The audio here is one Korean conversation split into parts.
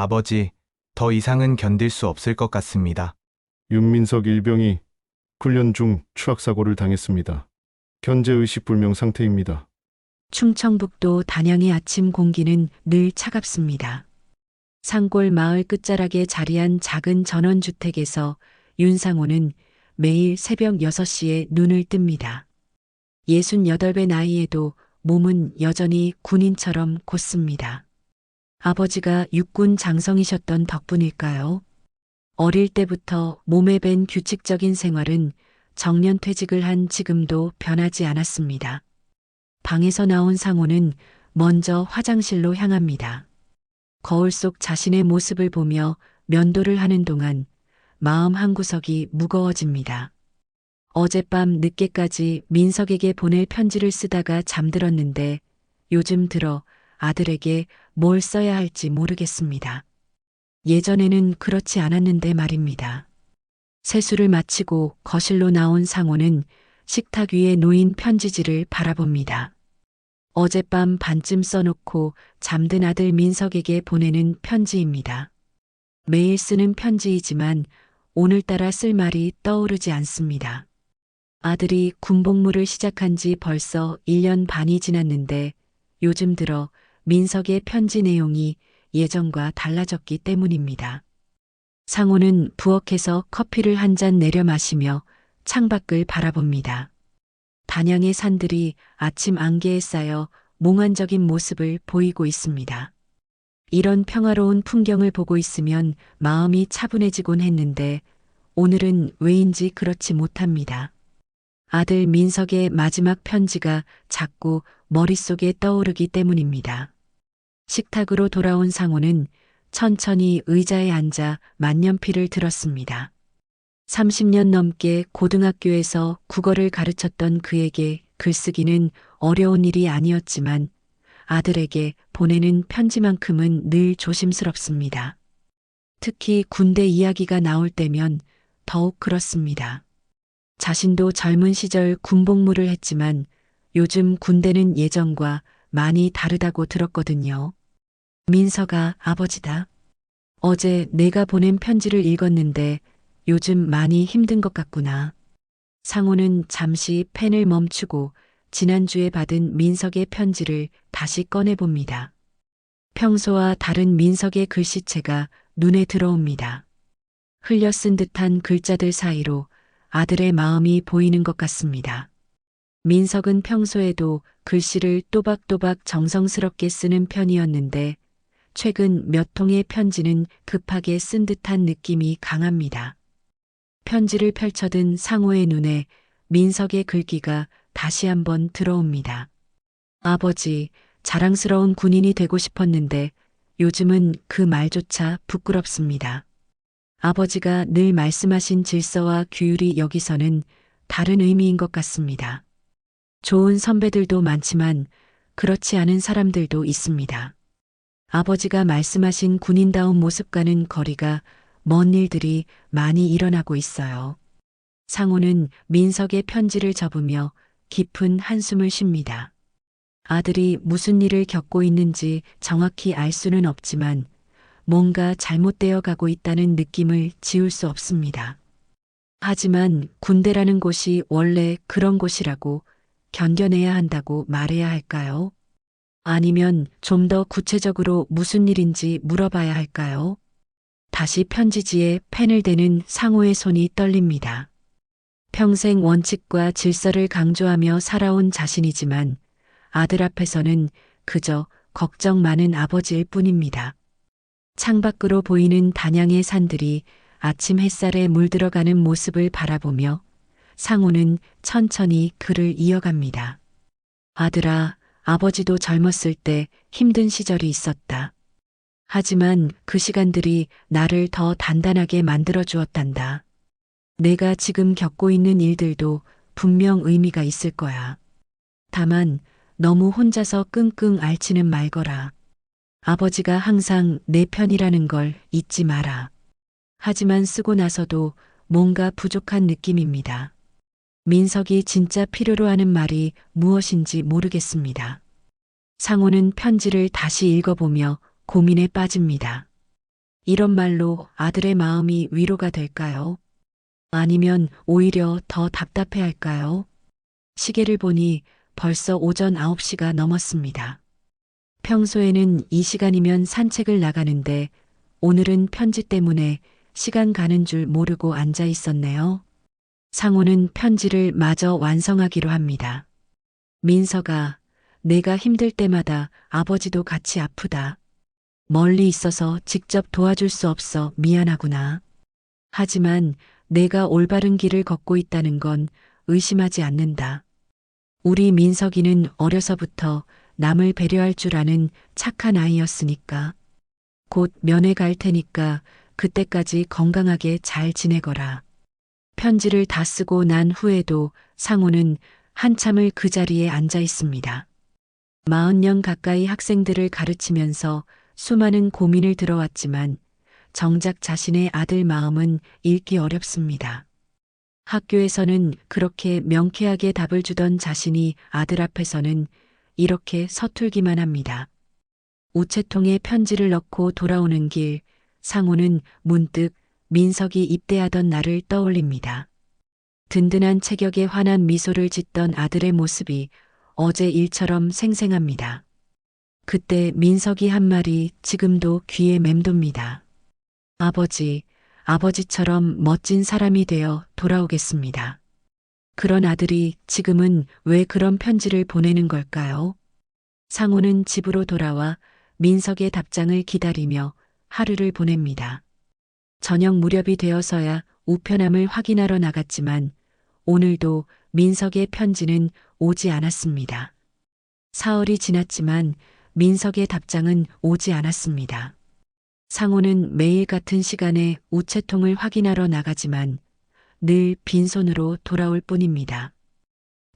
아버지, 더 이상은 견딜 수 없을 것 같습니다. 윤민석 일병이 훈련 중 추락사고를 당했습니다. 현재 의식불명 상태입니다. 충청북도 단양의 아침 공기는 늘 차갑습니다. 산골 마을 끝자락에 자리한 작은 전원주택에서 윤상호는 매일 새벽 6시에 눈을 뜹니다. 68배 나이에도 몸은 여전히 군인처럼 곧습니다. 아버지가 육군 장성이셨던 덕분일까요? 어릴 때부터 몸에 밴 규칙적인 생활은 정년퇴직을 한 지금도 변하지 않았습니다. 방에서 나온 상호는 먼저 화장실로 향합니다. 거울 속 자신의 모습을 보며 면도를 하는 동안 마음 한구석이 무거워집니다. 어젯밤 늦게까지 민석에게 보낼 편지를 쓰다가 잠들었는데 요즘 들어 아들에게 뭘 써야 할지 모르겠습니다. 예전에는 그렇지 않았는데 말입니다. 세수를 마치고 거실로 나온 상호는 식탁 위에 놓인 편지지를 바라봅니다. 어젯밤 반쯤 써놓고 잠든 아들 민석에게 보내는 편지입니다. 매일 쓰는 편지이지만 오늘따라 쓸 말이 떠오르지 않습니다. 아들이 군복무를 시작한 지 벌써 1년 반이 지났는데 요즘 들어 민석의 편지 내용이 예전과 달라졌기 때문입니다. 상호는 부엌에서 커피를 한 잔 내려 마시며 창밖을 바라봅니다. 단양의 산들이 아침 안개에 쌓여 몽환적인 모습을 보이고 있습니다. 이런 평화로운 풍경을 보고 있으면 마음이 차분해지곤 했는데 오늘은 왜인지 그렇지 못합니다. 아들 민석의 마지막 편지가 자꾸 머릿속에 떠오르기 때문입니다. 식탁으로 돌아온 상호는 천천히 의자에 앉아 만년필을 들었습니다. 30년 넘게 고등학교에서 국어를 가르쳤던 그에게 글쓰기는 어려운 일이 아니었지만 아들에게 보내는 편지만큼은 늘 조심스럽습니다. 특히 군대 이야기가 나올 때면 더욱 그렇습니다. 자신도 젊은 시절 군복무를 했지만 요즘 군대는 예전과 많이 다르다고 들었거든요. 민석아, 아버지다. 어제 내가 보낸 편지를 읽었는데 요즘 많이 힘든 것 같구나. 상호는 잠시 펜을 멈추고 지난주에 받은 민석의 편지를 다시 꺼내봅니다. 평소와 다른 민석의 글씨체가 눈에 들어옵니다. 흘려 쓴 듯한 글자들 사이로 아들의 마음이 보이는 것 같습니다. 민석은 평소에도 글씨를 또박또박 정성스럽게 쓰는 편이었는데 최근 몇 통의 편지는 급하게 쓴 듯한 느낌이 강합니다. 편지를 펼쳐든 상호의 눈에 민석의 글귀가 다시 한번 들어옵니다. 아버지, 자랑스러운 군인이 되고 싶었는데 요즘은 그 말조차 부끄럽습니다. 아버지가 늘 말씀하신 질서와 규율이 여기서는 다른 의미인 것 같습니다. 좋은 선배들도 많지만 그렇지 않은 사람들도 있습니다. 아버지가 말씀하신 군인다운 모습과는 거리가 먼 일들이 많이 일어나고 있어요. 상호는 민석의 편지를 접으며 깊은 한숨을 쉽니다. 아들이 무슨 일을 겪고 있는지 정확히 알 수는 없지만 뭔가 잘못되어 가고 있다는 느낌을 지울 수 없습니다. 하지만 군대라는 곳이 원래 그런 곳이라고 견뎌내야 한다고 말해야 할까요? 아니면 좀 더 구체적으로 무슨 일인지 물어봐야 할까요? 다시 편지지에 펜을 대는 상호의 손이 떨립니다. 평생 원칙과 질서를 강조하며 살아온 자신이지만 아들 앞에서는 그저 걱정 많은 아버지일 뿐입니다. 창밖으로 보이는 단양의 산들이 아침 햇살에 물들어가는 모습을 바라보며 상호는 천천히 글을 이어갑니다. 아들아, 아버지도 젊었을 때 힘든 시절이 있었다. 하지만 그 시간들이 나를 더 단단하게 만들어 주었단다. 내가 지금 겪고 있는 일들도 분명 의미가 있을 거야. 다만 너무 혼자서 끙끙 앓지는 말거라. 아버지가 항상 내 편이라는 걸 잊지 마라. 하지만 쓰고 나서도 뭔가 부족한 느낌입니다. 민석이 진짜 필요로 하는 말이 무엇인지 모르겠습니다. 상호는 편지를 다시 읽어보며 고민에 빠집니다. 이런 말로 아들의 마음이 위로가 될까요? 아니면 오히려 더 답답해 할까요? 시계를 보니 벌써 오전 9시가 넘었습니다. 평소에는 이 시간이면 산책을 나가는데 오늘은 편지 때문에 시간 가는 줄 모르고 앉아 있었네요. 상호는 편지를 마저 완성하기로 합니다. 민서가, 내가 힘들 때마다 아버지도 같이 아프다. 멀리 있어서 직접 도와줄 수 없어 미안하구나. 하지만 내가 올바른 길을 걷고 있다는 건 의심하지 않는다. 우리 민석이는 어려서부터 남을 배려할 줄 아는 착한 아이였으니까. 곧 면회 갈 테니까 그때까지 건강하게 잘 지내거라. 편지를 다 쓰고 난 후에도 상호는 한참을 그 자리에 앉아 있습니다. 40년 가까이 학생들을 가르치면서 수많은 고민을 들어왔지만 정작 자신의 아들 마음은 읽기 어렵습니다. 학교에서는 그렇게 명쾌하게 답을 주던 자신이 아들 앞에서는 이렇게 서툴기만 합니다. 우체통에 편지를 넣고 돌아오는 길, 상호는 문득 민석이 입대하던 날을 떠올립니다. 든든한 체격에 환한 미소를 짓던 아들의 모습이 어제 일처럼 생생합니다. 그때 민석이 한 말이 지금도 귀에 맴돕니다. 아버지, 아버지처럼 멋진 사람이 되어 돌아오겠습니다. 그런 아들이 지금은 왜 그런 편지를 보내는 걸까요? 상호는 집으로 돌아와 민석의 답장을 기다리며 하루를 보냅니다. 저녁 무렵이 되어서야 우편함을 확인하러 나갔지만 오늘도 민석의 편지는 오지 않았습니다. 사흘이 지났지만 민석의 답장은 오지 않았습니다. 상호는 매일 같은 시간에 우체통을 확인하러 나가지만 늘 빈손으로 돌아올 뿐입니다.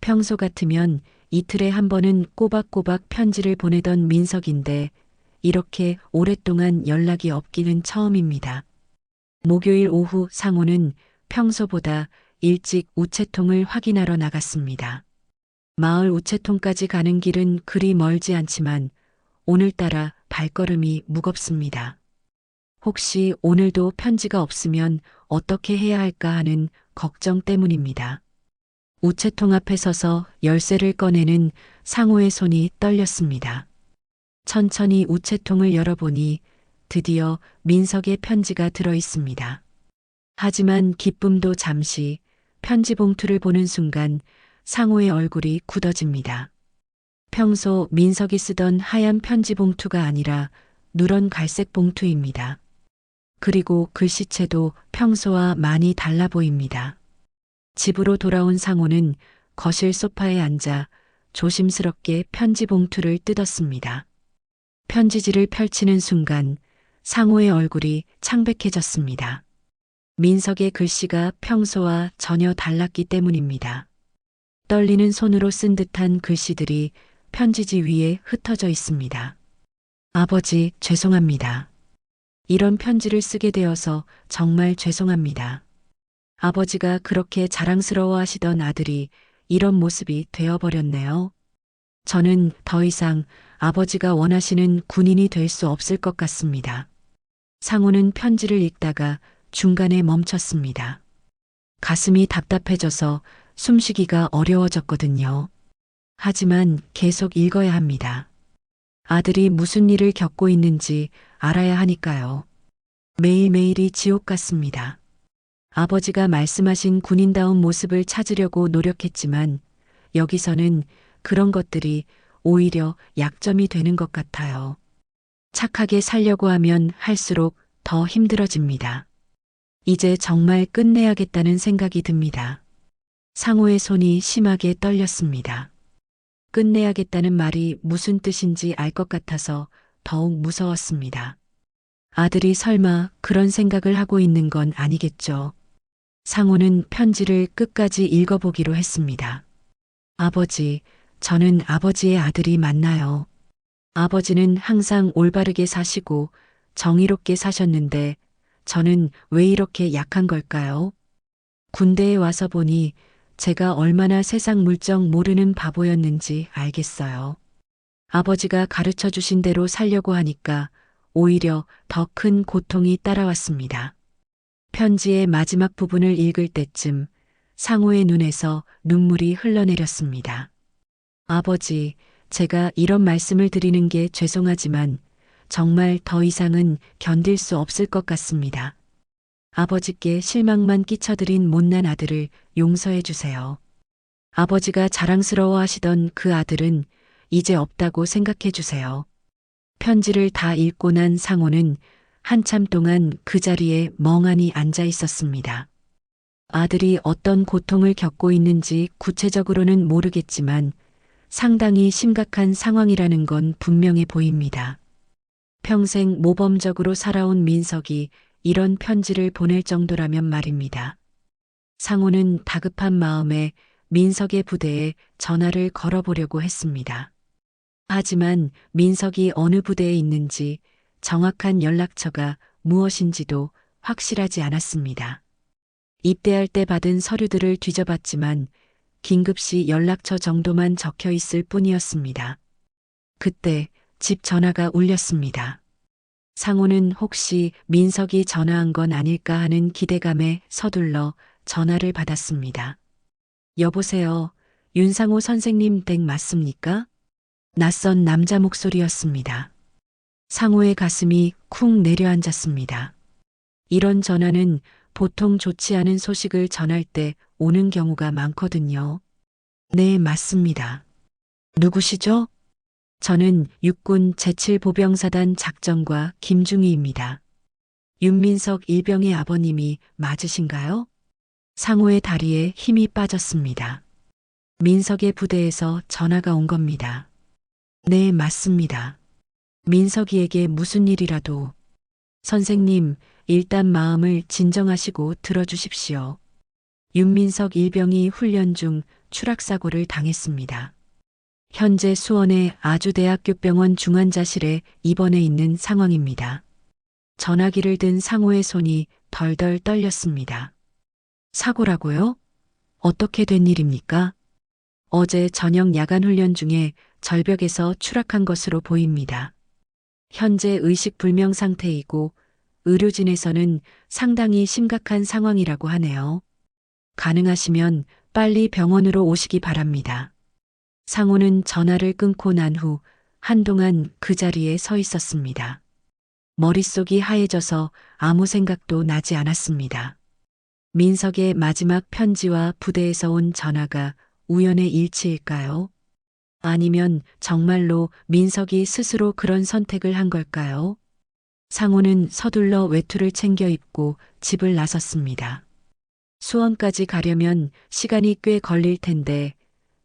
평소 같으면 이틀에 한 번은 꼬박꼬박 편지를 보내던 민석인데 이렇게 오랫동안 연락이 없기는 처음입니다. 목요일 오후 상호는 평소보다 일찍 우체통을 확인하러 나갔습니다. 마을 우체통까지 가는 길은 그리 멀지 않지만 오늘따라 발걸음이 무겁습니다. 혹시 오늘도 편지가 없으면 어떻게 해야 할까 하는 걱정 때문입니다. 우체통 앞에 서서 열쇠를 꺼내는 상호의 손이 떨렸습니다. 천천히 우체통을 열어보니 드디어 민석의 편지가 들어 있습니다. 하지만 기쁨도 잠시, 편지 봉투를 보는 순간 상호의 얼굴이 굳어집니다. 평소 민석이 쓰던 하얀 편지 봉투가 아니라 누런 갈색 봉투입니다. 그리고 글씨체도 평소와 많이 달라 보입니다. 집으로 돌아온 상호는 거실 소파에 앉아 조심스럽게 편지 봉투를 뜯었습니다. 편지지를 펼치는 순간 상호의 얼굴이 창백해졌습니다. 민석의 글씨가 평소와 전혀 달랐기 때문입니다. 떨리는 손으로 쓴 듯한 글씨들이 편지지 위에 흩어져 있습니다. 아버지, 죄송합니다. 이런 편지를 쓰게 되어서 정말 죄송합니다. 아버지가 그렇게 자랑스러워 하시던 아들이 이런 모습이 되어버렸네요. 저는 더 이상 아버지가 원하시는 군인이 될 수 없을 것 같습니다. 상호는 편지를 읽다가 중간에 멈췄습니다. 가슴이 답답해져서 숨쉬기가 어려워졌거든요. 하지만 계속 읽어야 합니다. 아들이 무슨 일을 겪고 있는지 알아야 하니까요. 매일매일이 지옥 같습니다. 아버지가 말씀하신 군인다운 모습을 찾으려고 노력했지만 여기서는 그런 것들이 오히려 약점이 되는 것 같아요. 착하게 살려고 하면 할수록 더 힘들어집니다. 이제 정말 끝내야겠다는 생각이 듭니다. 상호의 손이 심하게 떨렸습니다. 끝내야겠다는 말이 무슨 뜻인지 알 것 같아서 더욱 무서웠습니다. 아들이 설마 그런 생각을 하고 있는 건 아니겠죠. 상호는 편지를 끝까지 읽어보기로 했습니다. 아버지, 저는 아버지의 아들이 맞나요? 아버지는 항상 올바르게 사시고 정의롭게 사셨는데 저는 왜 이렇게 약한 걸까요? 군대에 와서 보니 제가 얼마나 세상 물정 모르는 바보였는지 알겠어요. 아버지가 가르쳐 주신 대로 살려고 하니까 오히려 더 큰 고통이 따라왔습니다. 편지의 마지막 부분을 읽을 때쯤 상호의 눈에서 눈물이 흘러내렸습니다. 아버지, 제가 이런 말씀을 드리는 게 죄송하지만 정말 더 이상은 견딜 수 없을 것 같습니다. 아버지께 실망만 끼쳐드린 못난 아들을 용서해 주세요. 아버지가 자랑스러워 하시던 그 아들은 이제 없다고 생각해 주세요. 편지를 다 읽고 난 상호는 한참 동안 그 자리에 멍하니 앉아 있었습니다. 아들이 어떤 고통을 겪고 있는지 구체적으로는 모르겠지만 상당히 심각한 상황이라는 건 분명해 보입니다. 평생 모범적으로 살아온 민석이 이런 편지를 보낼 정도라면 말입니다. 상호는 다급한 마음에 민석의 부대에 전화를 걸어보려고 했습니다. 하지만 민석이 어느 부대에 있는지 정확한 연락처가 무엇인지도 확실하지 않았습니다. 입대할 때 받은 서류들을 뒤져봤지만 긴급시 연락처 정도만 적혀 있을 뿐이었습니다. 그때 집 전화가 울렸습니다. 상호는 혹시 민석이 전화한 건 아닐까 하는 기대감에 서둘러 전화를 받았습니다. 여보세요, 윤상호 선생님 댁 맞습니까? 낯선 남자 목소리였습니다. 상호의 가슴이 쿵 내려앉았습니다. 이런 전화는 보통 좋지 않은 소식을 전할 때 오는 경우가 많거든요. 네, 맞습니다. 누구시죠? 저는 육군 제7보병사단 작전과 김중희입니다. 윤민석 일병의 아버님이 맞으신가요? 상호의 다리에 힘이 빠졌습니다. 민석의 부대에서 전화가 온 겁니다. 네, 맞습니다. 민석이에게 무슨 일이라도. 선생님, 일단 마음을 진정하시고 들어주십시오. 윤민석 일병이 훈련 중 추락사고를 당했습니다. 현재 수원의 아주대학교 병원 중환자실에 입원해 있는 상황입니다. 전화기를 든 상호의 손이 덜덜 떨렸습니다. 사고라고요? 어떻게 된 일입니까? 어제 저녁 야간 훈련 중에 절벽에서 추락한 것으로 보입니다. 현재 의식불명 상태이고 의료진에서는 상당히 심각한 상황이라고 하네요. 가능하시면 빨리 병원으로 오시기 바랍니다. 상호는 전화를 끊고 난 후 한동안 그 자리에 서 있었습니다. 머릿속이 하얘져서 아무 생각도 나지 않았습니다. 민석의 마지막 편지와 부대에서 온 전화가 우연의 일치일까요? 아니면 정말로 민석이 스스로 그런 선택을 한 걸까요? 상호는 서둘러 외투를 챙겨 입고 집을 나섰습니다. 수원까지 가려면 시간이 꽤 걸릴 텐데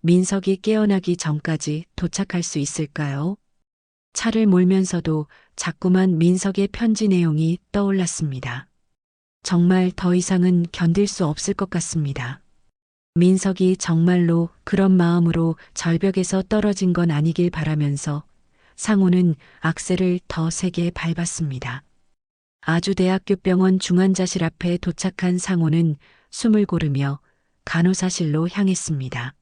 민석이 깨어나기 전까지 도착할 수 있을까요? 차를 몰면서도 자꾸만 민석의 편지 내용이 떠올랐습니다. 정말 더 이상은 견딜 수 없을 것 같습니다. 민석이 정말로 그런 마음으로 절벽에서 떨어진 건 아니길 바라면서 상호는 악셀을 더 세게 밟았습니다. 아주대학교 병원 중환자실 앞에 도착한 상호는 숨을 고르며 간호사실로 향했습니다.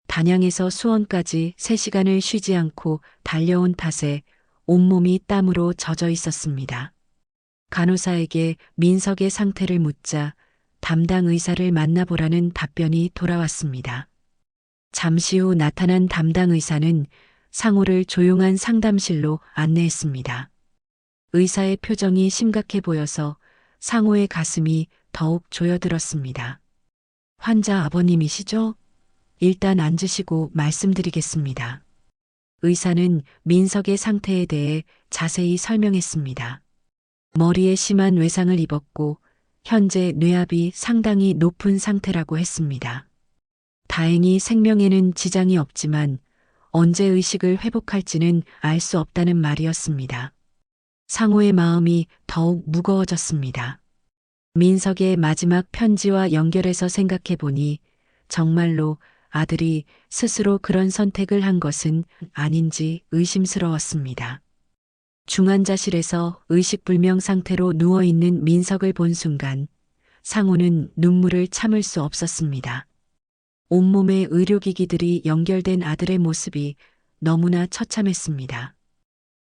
단양에서 수원까지 3시간을 쉬지 않고 달려온 탓에 온몸이 땀으로 젖어 있었습니다. 간호사에게 민석의 상태를 묻자 담당 의사를 만나보라는 답변이 돌아왔습니다. 잠시 후 나타난 담당 의사는 상호를 조용한 상담실로 안내했습니다. 의사의 표정이 심각해 보여서 상호의 가슴이 더욱 조여들었습니다. 환자 아버님이시죠? 일단 앉으시고 말씀드리겠습니다. 의사는 민석의 상태에 대해 자세히 설명했습니다. 머리에 심한 외상을 입었고 현재 뇌압이 상당히 높은 상태라고 했습니다. 다행히 생명에는 지장이 없지만 언제 의식을 회복할지는 알 수 없다는 말이었습니다. 상호의 마음이 더욱 무거워졌습니다. 민석의 마지막 편지와 연결해서 생각해 보니 정말로 아들이 스스로 그런 선택을 한 것은 아닌지 의심스러웠습니다. 중환자실에서 의식불명 상태로 누워있는 민석을 본 순간 상호는 눈물을 참을 수 없었습니다. 온몸에 의료기기들이 연결된 아들의 모습이 너무나 처참했습니다.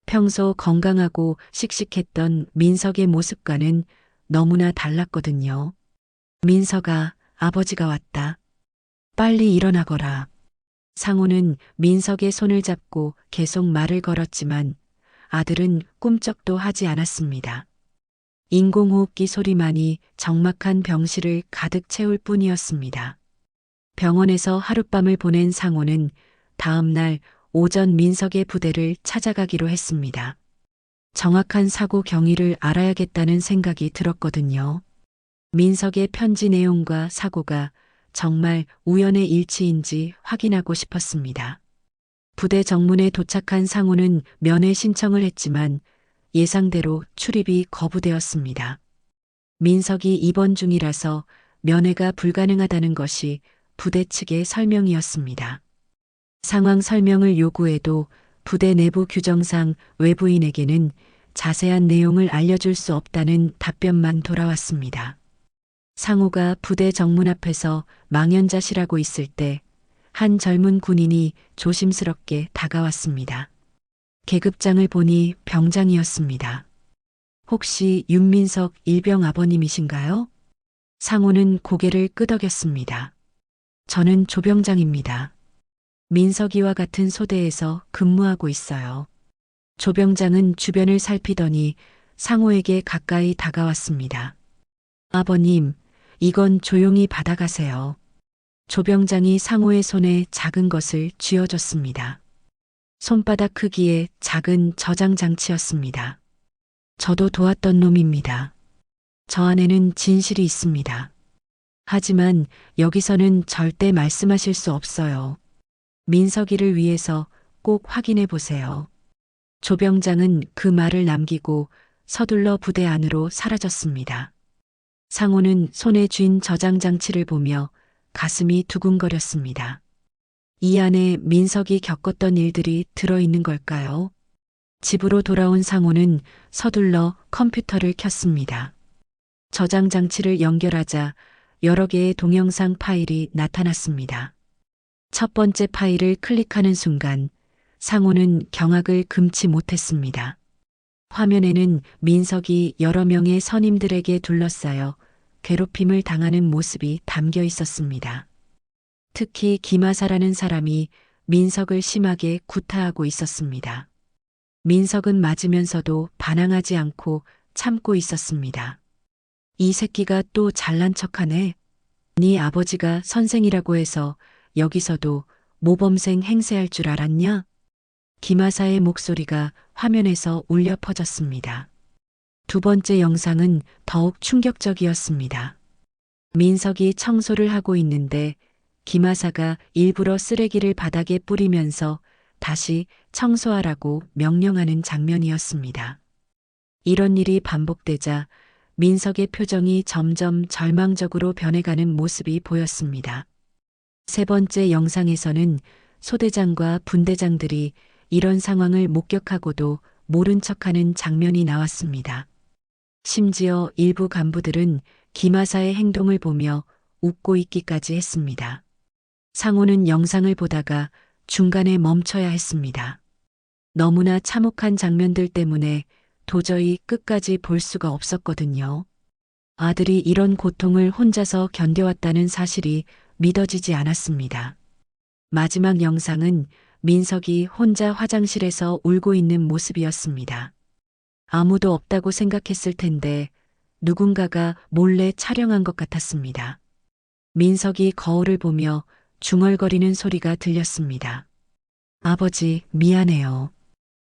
평소 건강하고 씩씩했던 민석의 모습과는 너무나 달랐거든요. 민석아, 아버지가 왔다. 빨리 일어나거라. 상호는 민석의 손을 잡고 계속 말을 걸었지만 아들은 꿈쩍도 하지 않았습니다. 인공호흡기 소리만이 적막한 병실을 가득 채울 뿐이었습니다. 병원에서 하룻밤을 보낸 상호는 다음 날 오전 민석의 부대를 찾아가기로 했습니다. 정확한 사고 경위를 알아야겠다는 생각이 들었거든요. 민석의 편지 내용과 사고가 정말 우연의 일치인지 확인하고 싶었습니다. 부대 정문에 도착한 상호는 면회 신청을 했지만 예상대로 출입이 거부되었습니다. 민석이 입원 중이라서 면회가 불가능하다는 것이 부대 측의 설명이었습니다. 상황 설명을 요구해도 부대 내부 규정상 외부인에게는 자세한 내용을 알려줄 수 없다는 답변만 돌아왔습니다. 상호가 부대 정문 앞에서 망연자실하고 있을 때 한 젊은 군인이 조심스럽게 다가왔습니다. 계급장을 보니 병장이었습니다. 혹시 윤민석 일병 아버님이신가요? 상호는 고개를 끄덕였습니다. 저는 조병장입니다. 민석이와 같은 소대에서 근무하고 있어요. 조병장은 주변을 살피더니 상호에게 가까이 다가왔습니다. 아버님, 이건 조용히 받아가세요. 조병장이 상호의 손에 작은 것을 쥐어줬습니다. 손바닥 크기의 작은 저장 장치였습니다. 저도 도왔던 놈입니다. 저 안에는 진실이 있습니다. 하지만 여기서는 절대 말씀하실 수 없어요. 민석이를 위해서 꼭 확인해 보세요. 조병장은 그 말을 남기고 서둘러 부대 안으로 사라졌습니다. 상호는 손에 쥔 저장 장치를 보며 가슴이 두근거렸습니다. 이 안에 민석이 겪었던 일들이 들어있는 걸까요? 집으로 돌아온 상호는 서둘러 컴퓨터를 켰습니다. 저장 장치를 연결하자 여러 개의 동영상 파일이 나타났습니다. 첫 번째 파일을 클릭하는 순간 상호는 경악을 금치 못했습니다. 화면에는 민석이 여러 명의 선임들에게 둘러싸여 괴롭힘을 당하는 모습이 담겨 있었습니다. 특히 김하사라는 사람이 민석을 심하게 구타하고 있었습니다. 민석은 맞으면서도 반항하지 않고 참고 있었습니다. 이 새끼가 또 잘난 척하네. 네 아버지가 선생이라고 해서 여기서도 모범생 행세할 줄 알았냐? 김하사의 목소리가 화면에서 울려 퍼졌습니다. 두 번째 영상은 더욱 충격적이었습니다. 민석이 청소를 하고 있는데 김하사가 일부러 쓰레기를 바닥에 뿌리면서 다시 청소하라고 명령하는 장면이었습니다. 이런 일이 반복되자 민석의 표정이 점점 절망적으로 변해가는 모습이 보였습니다. 세 번째 영상에서는 소대장과 분대장들이 이런 상황을 목격하고도 모른 척하는 장면이 나왔습니다. 심지어 일부 간부들은 김하사의 행동을 보며 웃고 있기까지 했습니다. 상호는 영상을 보다가 중간에 멈춰야 했습니다. 너무나 참혹한 장면들 때문에 도저히 끝까지 볼 수가 없었거든요. 아들이 이런 고통을 혼자서 견뎌왔다는 사실이 믿어지지 않았습니다. 마지막 영상은 민석이 혼자 화장실에서 울고 있는 모습이었습니다. 아무도 없다고 생각했을 텐데 누군가가 몰래 촬영한 것 같았습니다. 민석이 거울을 보며 중얼거리는 소리가 들렸습니다. 아버지, 미안해요.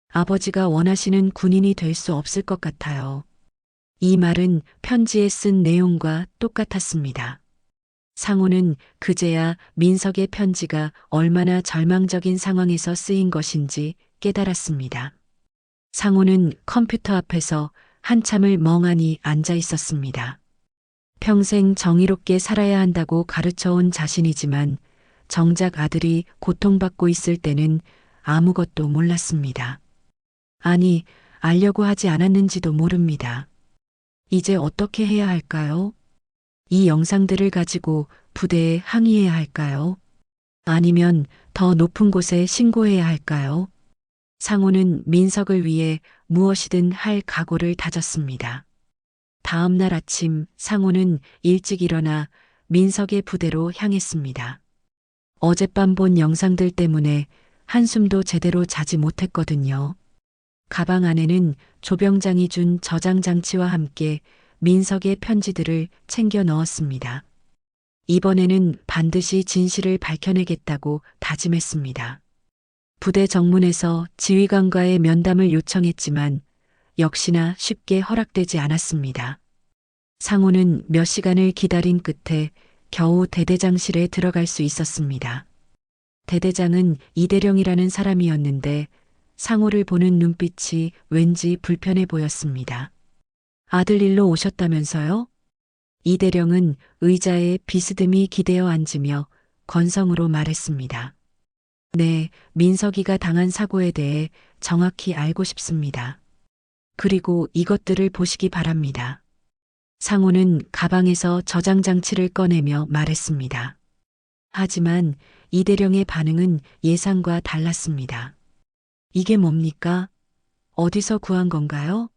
아버지가 원하시는 군인이 될 수 없을 것 같아요. 이 말은 편지에 쓴 내용과 똑같았습니다. 상호는 그제야 민석의 편지가 얼마나 절망적인 상황에서 쓰인 것인지 깨달았습니다. 상호는 컴퓨터 앞에서 한참을 멍하니 앉아 있었습니다. 평생 정의롭게 살아야 한다고 가르쳐온 자신이지만 정작 아들이 고통받고 있을 때는 아무것도 몰랐습니다. 아니, 알려고 하지 않았는지도 모릅니다. 이제 어떻게 해야 할까요? 이 영상들을 가지고 부대에 항의해야 할까요? 아니면 더 높은 곳에 신고해야 할까요? 상호는 민석을 위해 무엇이든 할 각오를 다졌습니다. 다음 날 아침 상호는 일찍 일어나 민석의 부대로 향했습니다. 어젯밤 본 영상들 때문에 한숨도 제대로 자지 못했거든요. 가방 안에는 조병장이 준 저장 장치와 함께 민석의 편지들을 챙겨 넣었습니다. 이번에는 반드시 진실을 밝혀내겠다고 다짐했습니다. 부대 정문에서 지휘관과의 면담을 요청했지만 역시나 쉽게 허락되지 않았습니다. 상호는 몇 시간을 기다린 끝에 겨우 대대장실에 들어갈 수 있었습니다. 대대장은 이대령이라는 사람이었는데 상호를 보는 눈빛이 왠지 불편해 보였습니다. 아들 일로 오셨다면서요? 이대령은 의자에 비스듬히 기대어 앉으며 건성으로 말했습니다. 네, 민석이가 당한 사고에 대해 정확히 알고 싶습니다. 그리고 이것들을 보시기 바랍니다. 상호는 가방에서 저장 장치를 꺼내며 말했습니다. 하지만 이대령의 반응은 예상과 달랐습니다. 이게 뭡니까? 어디서 구한 건가요?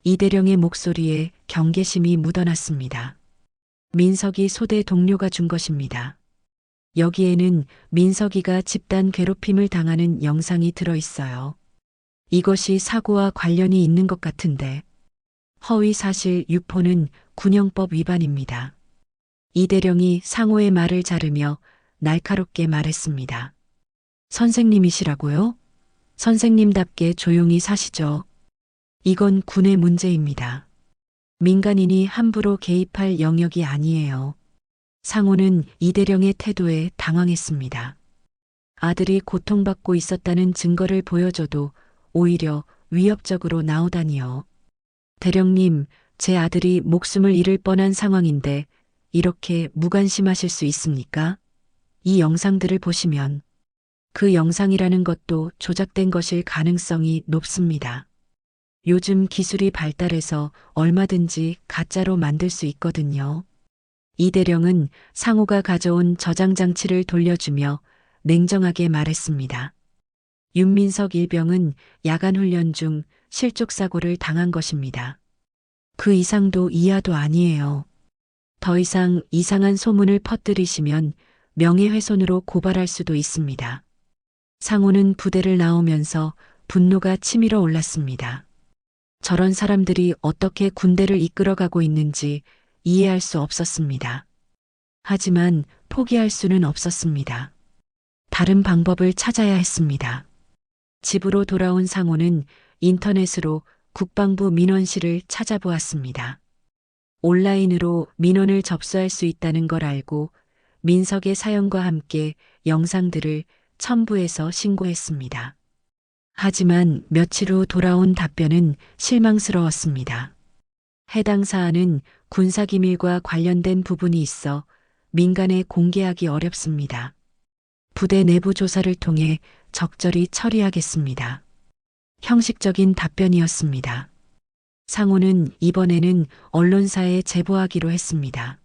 이대령의 목소리에 경계심이 묻어났습니다. 민석이 소대 동료가 준 것입니다. 여기에는 민석이가 집단 괴롭힘을 당하는 영상이 들어있어요. 이것이 사고와 관련이 있는 것 같은데 허위 사실 유포는 군형법 위반입니다. 이대령이 상호의 말을 자르며 날카롭게 말했습니다. 선생님이시라고요? 선생님답게 조용히 사시죠. 이건 군의 문제입니다. 민간인이 함부로 개입할 영역이 아니에요. 상호는 이대령의 태도에 당황했습니다. 아들이 고통받고 있었다는 증거를 보여줘도 오히려 위협적으로 나오다니요. 대령님, 제 아들이 목숨을 잃을 뻔한 상황인데 이렇게 무관심하실 수 있습니까? 이 영상들을 보시면 그 영상이라는 것도 조작된 것일 가능성이 높습니다. 요즘 기술이 발달해서 얼마든지 가짜로 만들 수 있거든요. 이대령은 상호가 가져온 저장 장치를 돌려주며 냉정하게 말했습니다. 윤민석 일병은 야간 훈련 중 실족 사고를 당한 것입니다. 그 이상도 이하도 아니에요. 더 이상 이상한 소문을 퍼뜨리시면 명예훼손으로 고발할 수도 있습니다. 상호는 부대를 나오면서 분노가 치밀어 올랐습니다. 저런 사람들이 어떻게 군대를 이끌어가고 있는지 이해할 수 없었습니다. 하지만 포기할 수는 없었습니다. 다른 방법을 찾아야 했습니다. 집으로 돌아온 상호는 인터넷으로 국방부 민원실을 찾아보았습니다. 온라인으로 민원을 접수할 수 있다는 걸 알고 민석의 사연과 함께 영상들을 첨부해서 신고했습니다. 하지만 며칠 후 돌아온 답변은 실망스러웠습니다. 해당 사안은 군사기밀과 관련된 부분이 있어 민간에 공개하기 어렵습니다. 부대 내부 조사를 통해 적절히 처리하겠습니다. 형식적인 답변이었습니다. 상호는 이번에는 언론사에 제보하기로 했습니다.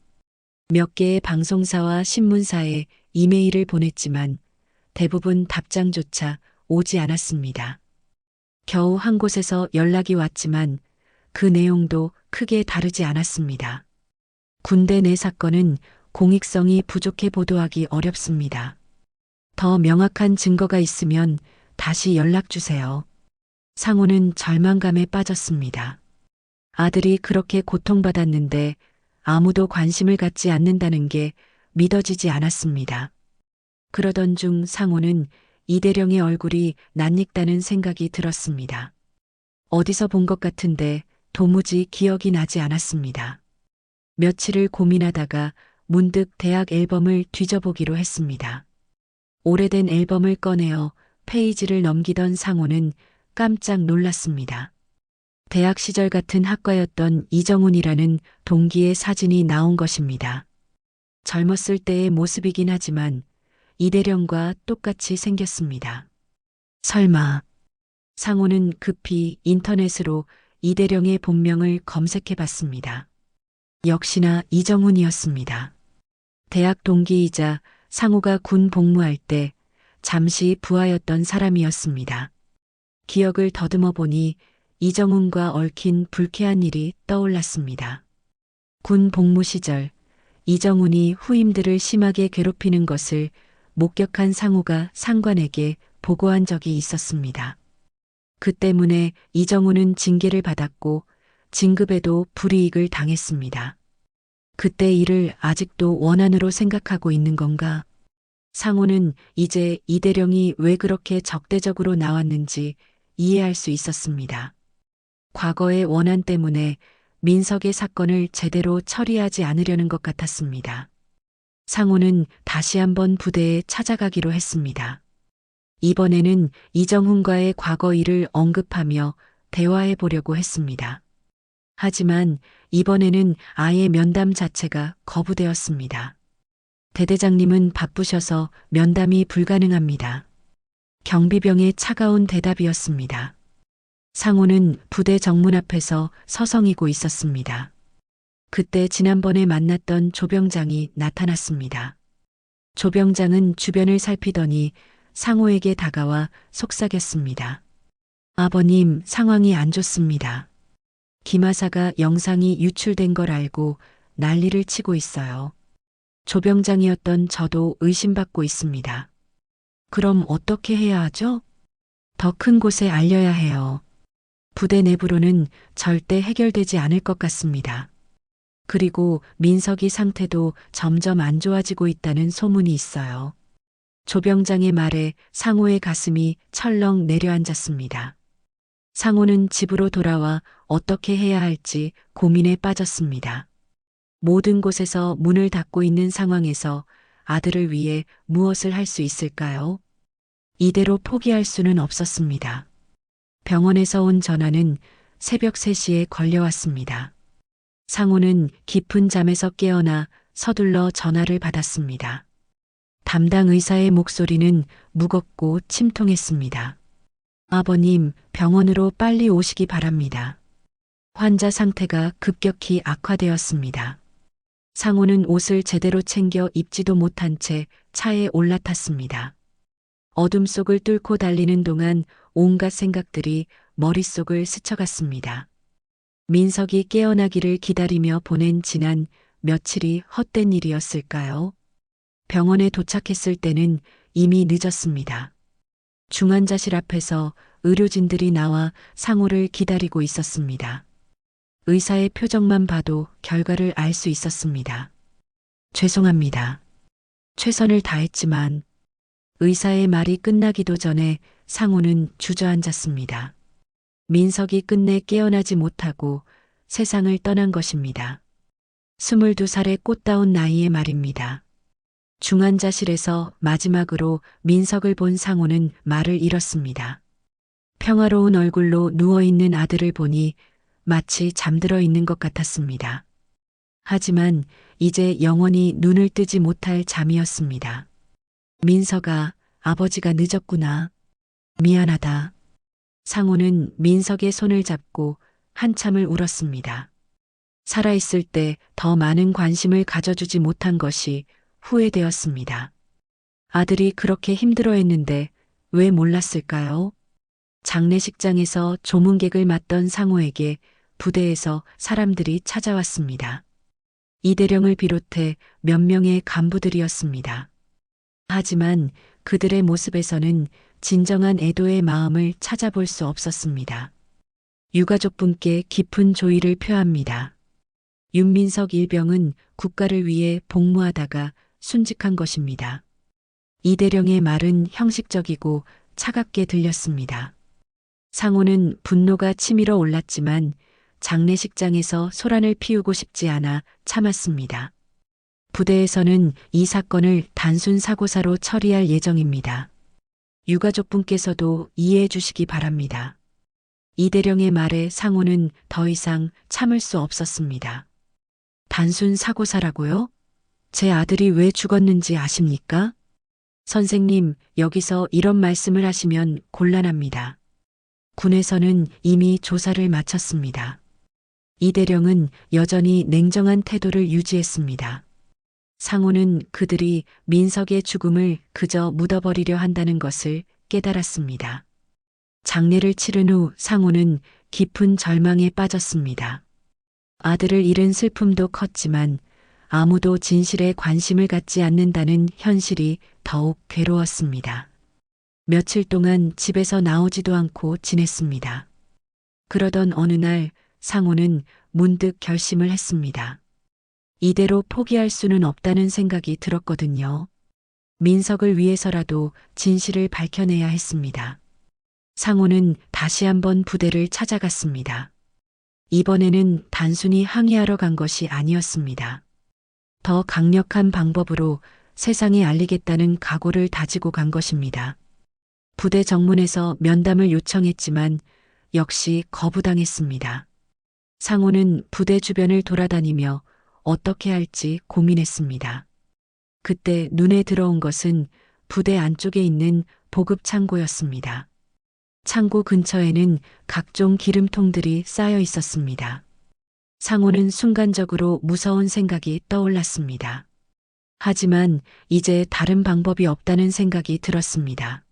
몇 개의 방송사와 신문사에 이메일을 보냈지만 대부분 답장조차 오지 않았습니다. 겨우 한 곳에서 연락이 왔지만 그 내용도 크게 다르지 않았습니다. 군대 내 사건은 공익성이 부족해 보도하기 어렵습니다. 더 명확한 증거가 있으면 다시 연락 주세요. 상호는 절망감에 빠졌습니다. 아들이 그렇게 고통받았는데 아무도 관심을 갖지 않는다는 게 믿어지지 않았습니다. 그러던 중 상호는 이대령의 얼굴이 낯익다는 생각이 들었습니다. 어디서 본 것 같은데 도무지 기억이 나지 않았습니다. 며칠을 고민하다가 문득 대학 앨범을 뒤져보기로 했습니다. 오래된 앨범을 꺼내어 페이지를 넘기던 상호는 깜짝 놀랐습니다. 대학 시절 같은 학과였던 이정훈이라는 동기의 사진이 나온 것입니다. 젊었을 때의 모습이긴 하지만 이대령과 똑같이 생겼습니다. 설마. 상호는 급히 인터넷으로 이대령의 본명을 검색해 봤습니다. 역시나 이정훈이었습니다. 대학 동기이자 상호가 군 복무할 때 잠시 부하였던 사람이었습니다. 기억을 더듬어 보니 이정훈과 얽힌 불쾌한 일이 떠올랐습니다. 군 복무 시절 이정훈이 후임들을 심하게 괴롭히는 것을 목격한 상우가 상관에게 보고한 적이 있었습니다. 그 때문에 이정훈은 징계를 받았고 진급에도 불이익을 당했습니다. 그때 일을 아직도 원한으로 생각하고 있는 건가? 상우는 이제 이대령이 왜 그렇게 적대적으로 나왔는지 이해할 수 있었습니다. 과거의 원한 때문에 민석의 사건을 제대로 처리하지 않으려는 것 같았습니다. 상우는 다시 한번 부대에 찾아가기로 했습니다. 이번에는 이정훈과의 과거 일을 언급하며 대화해 보려고 했습니다. 하지만 이번에는 아예 면담 자체가 거부되었습니다. 대대장님은 바쁘셔서 면담이 불가능합니다. 경비병의 차가운 대답이었습니다. 상우는 부대 정문 앞에서 서성이고 있었습니다. 그때 지난번에 만났던 조병장이 나타났습니다. 조병장은 주변을 살피더니 상우에게 다가와 속삭였습니다. 아버님, 상황이 안 좋습니다. 김하사가 영상이 유출된 걸 알고 난리를 치고 있어요. 조병장이었던 저도 의심받고 있습니다. 그럼 어떻게 해야 하죠? 더 큰 곳에 알려야 해요. 부대 내부로는 절대 해결되지 않을 것 같습니다. 그리고 민석이 상태도 점점 안 좋아지고 있다는 소문이 있어요. 조병장의 말에 상우의 가슴이 철렁 내려앉았습니다. 상우는 집으로 돌아와 어떻게 해야 할지 고민에 빠졌습니다. 모든 곳에서 문을 닫고 있는 상황에서 아들을 위해 무엇을 할 수 있을까요? 이대로 포기할 수는 없었습니다. 병원에서 온 전화는 새벽 3시에 걸려왔습니다. 상우는 깊은 잠에서 깨어나 서둘러 전화를 받았습니다. 담당 의사의 목소리는 무겁고 침통했습니다. 아버님, 병원으로 빨리 오시기 바랍니다. 환자 상태가 급격히 악화되었습니다. 상우는 옷을 제대로 챙겨 입지도 못한 채 차에 올라탔습니다. 어둠 속을 뚫고 달리는 동안 온갖 생각들이 머릿속을 스쳐갔습니다. 민석이 깨어나기를 기다리며 보낸 지난 며칠이 헛된 일이었을까요? 병원에 도착했을 때는 이미 늦었습니다. 중환자실 앞에서 의료진들이 나와 상우를 기다리고 있었습니다. 의사의 표정만 봐도 결과를 알 수 있었습니다. 죄송합니다. 최선을 다했지만 의사의 말이 끝나기도 전에 상우는 주저앉았습니다. 민석이 끝내 깨어나지 못하고 세상을 떠난 것입니다. 22살의 꽃다운 나이의 말입니다. 중환자실에서 마지막으로 민석을 본 상우는 말을 잃었습니다. 평화로운 얼굴로 누워있는 아들을 보니 마치 잠들어 있는 것 같았습니다. 하지만 이제 영원히 눈을 뜨지 못할 잠이었습니다. 민석아, 아버지가 늦었구나. 미안하다. 상우는 민석의 손을 잡고 한참을 울었습니다. 살아있을 때 더 많은 관심을 가져주지 못한 것이 후회되었습니다. 아들이 그렇게 힘들어했는데 왜 몰랐을까요? 장례식장에서 조문객을 맡던 상우에게 부대에서 사람들이 찾아왔습니다. 이대령을 비롯해 몇 명의 간부들이었습니다. 하지만 그들의 모습에서는 진정한 애도의 마음을 찾아볼 수 없었습니다. 유가족분께 깊은 조의를 표합니다. 윤민석 일병은 국가를 위해 복무하다가 순직한 것입니다. 이대령의 말은 형식적이고 차갑게 들렸습니다. 상우는 분노가 치밀어 올랐지만 장례식장에서 소란을 피우고 싶지 않아 참았습니다. 부대에서는 이 사건을 단순 사고사로 처리할 예정입니다. 유가족분께서도 이해해 주시기 바랍니다. 이대령의 말에 상우는 더 이상 참을 수 없었습니다. 단순 사고사라고요? 제 아들이 왜 죽었는지 아십니까? 선생님, 여기서 이런 말씀을 하시면 곤란합니다. 군에서는 이미 조사를 마쳤습니다. 이대령은 여전히 냉정한 태도를 유지했습니다. 상우는 그들이 민석의 죽음을 그저 묻어버리려 한다는 것을 깨달았습니다. 장례를 치른 후 상호는 깊은 절망에 빠졌습니다. 아들을 잃은 슬픔도 컸지만 아무도 진실에 관심을 갖지 않는다는 현실이 더욱 괴로웠습니다. 며칠 동안 집에서 나오지도 않고 지냈습니다. 그러던 어느 날 상호는 문득 결심을 했습니다. 이대로 포기할 수는 없다는 생각이 들었거든요. 민석을 위해서라도 진실을 밝혀내야 했습니다. 상호는 다시 한번 부대를 찾아갔습니다. 이번에는 단순히 항의하러 간 것이 아니었습니다. 더 강력한 방법으로 세상에 알리겠다는 각오를 다지고 간 것입니다. 부대 정문에서 면담을 요청했지만 역시 거부당했습니다. 상호는 부대 주변을 돌아다니며 어떻게 할지 고민했습니다. 그때 눈에 들어온 것은 부대 안쪽에 있는 보급 창고였습니다. 창고 근처에는 각종 기름통들이 쌓여 있었습니다. 상호는 순간적으로 무서운 생각이 떠올랐습니다. 하지만 이제 다른 방법이 없다는 생각이 들었습니다.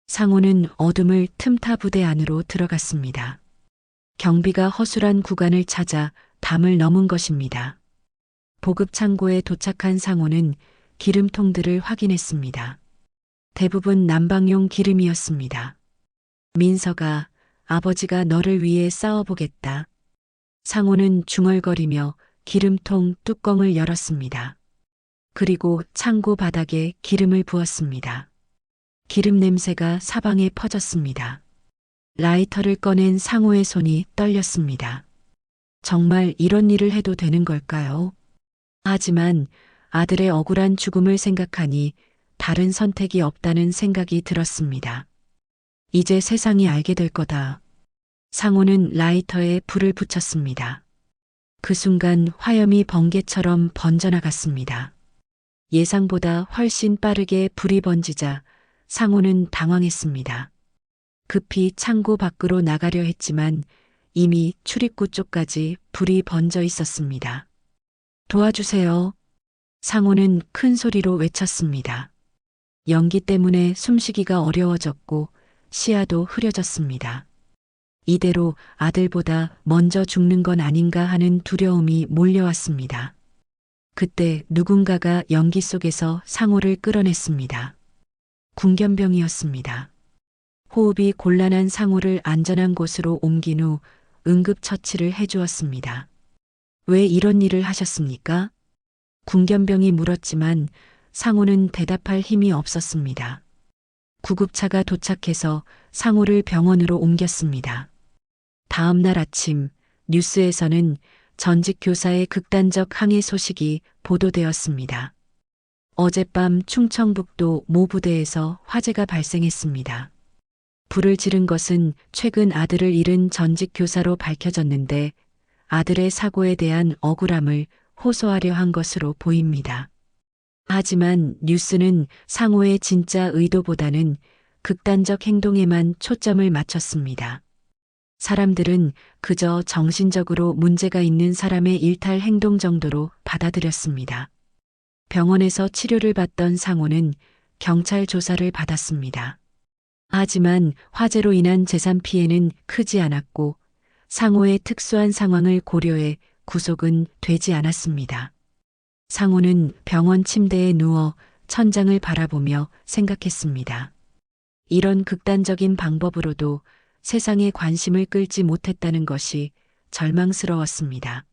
상호는 어둠을 틈타 부대 안으로 들어갔습니다. 경비가 허술한 구간을 찾아 담을 넘은 것입니다. 보급 창고에 도착한 상호는 기름통들을 확인했습니다. 대부분 난방용 기름이었습니다. 민서가 아버지가 너를 위해 싸워보겠다. 상호는 중얼거리며 기름통 뚜껑을 열었습니다. 그리고 창고 바닥에 기름을 부었습니다. 기름 냄새가 사방에 퍼졌습니다. 라이터를 꺼낸 상호의 손이 떨렸습니다. 정말 이런 일을 해도 되는 걸까요? 하지만 아들의 억울한 죽음을 생각하니 다른 선택이 없다는 생각이 들었습니다. 이제 세상이 알게 될 거다. 상호는 라이터에 불을 붙였습니다. 그 순간 화염이 번개처럼 번져나갔습니다. 예상보다 훨씬 빠르게 불이 번지자 상호는 당황했습니다. 급히 창고 밖으로 나가려 했지만 이미 출입구 쪽까지 불이 번져 있었습니다. 도와주세요. 상호는 큰 소리로 외쳤습니다. 연기 때문에 숨쉬기가 어려워졌고 시야도 흐려졌습니다. 이대로 아들보다 먼저 죽는 건 아닌가 하는 두려움이 몰려왔습니다. 그때 누군가가 연기 속에서 상호를 끌어냈습니다. 군견병이었습니다. 호흡이 곤란한 상호를 안전한 곳으로 옮긴 후 응급처치를 해주었습니다. 왜 이런 일을 하셨습니까? 군견병이 물었지만 상호는 대답할 힘이 없었습니다. 구급차가 도착해서 상호를 병원으로 옮겼습니다. 다음 날 아침 뉴스에서는 전직 교사의 극단적 항해 소식이 보도되었습니다. 어젯밤 충청북도 모 부대에서 화재가 발생했습니다. 불을 지른 것은 최근 아들을 잃은 전직 교사로 밝혀졌는데 아들의 사고에 대한 억울함을 호소하려 한 것으로 보입니다. 하지만 뉴스는 상호의 진짜 의도보다는 극단적 행동에만 초점을 맞췄습니다. 사람들은 그저 정신적으로 문제가 있는 사람의 일탈 행동 정도로 받아들였습니다. 병원에서 치료를 받던 상호는 경찰 조사를 받았습니다. 하지만 화재로 인한 재산 피해는 크지 않았고 상호의 특수한 상황을 고려해 구속은 되지 않았습니다. 상호는 병원 침대에 누워 천장을 바라보며 생각했습니다. 이런 극단적인 방법으로도 세상의 관심을 끌지 못했다는 것이 절망스러웠습니다.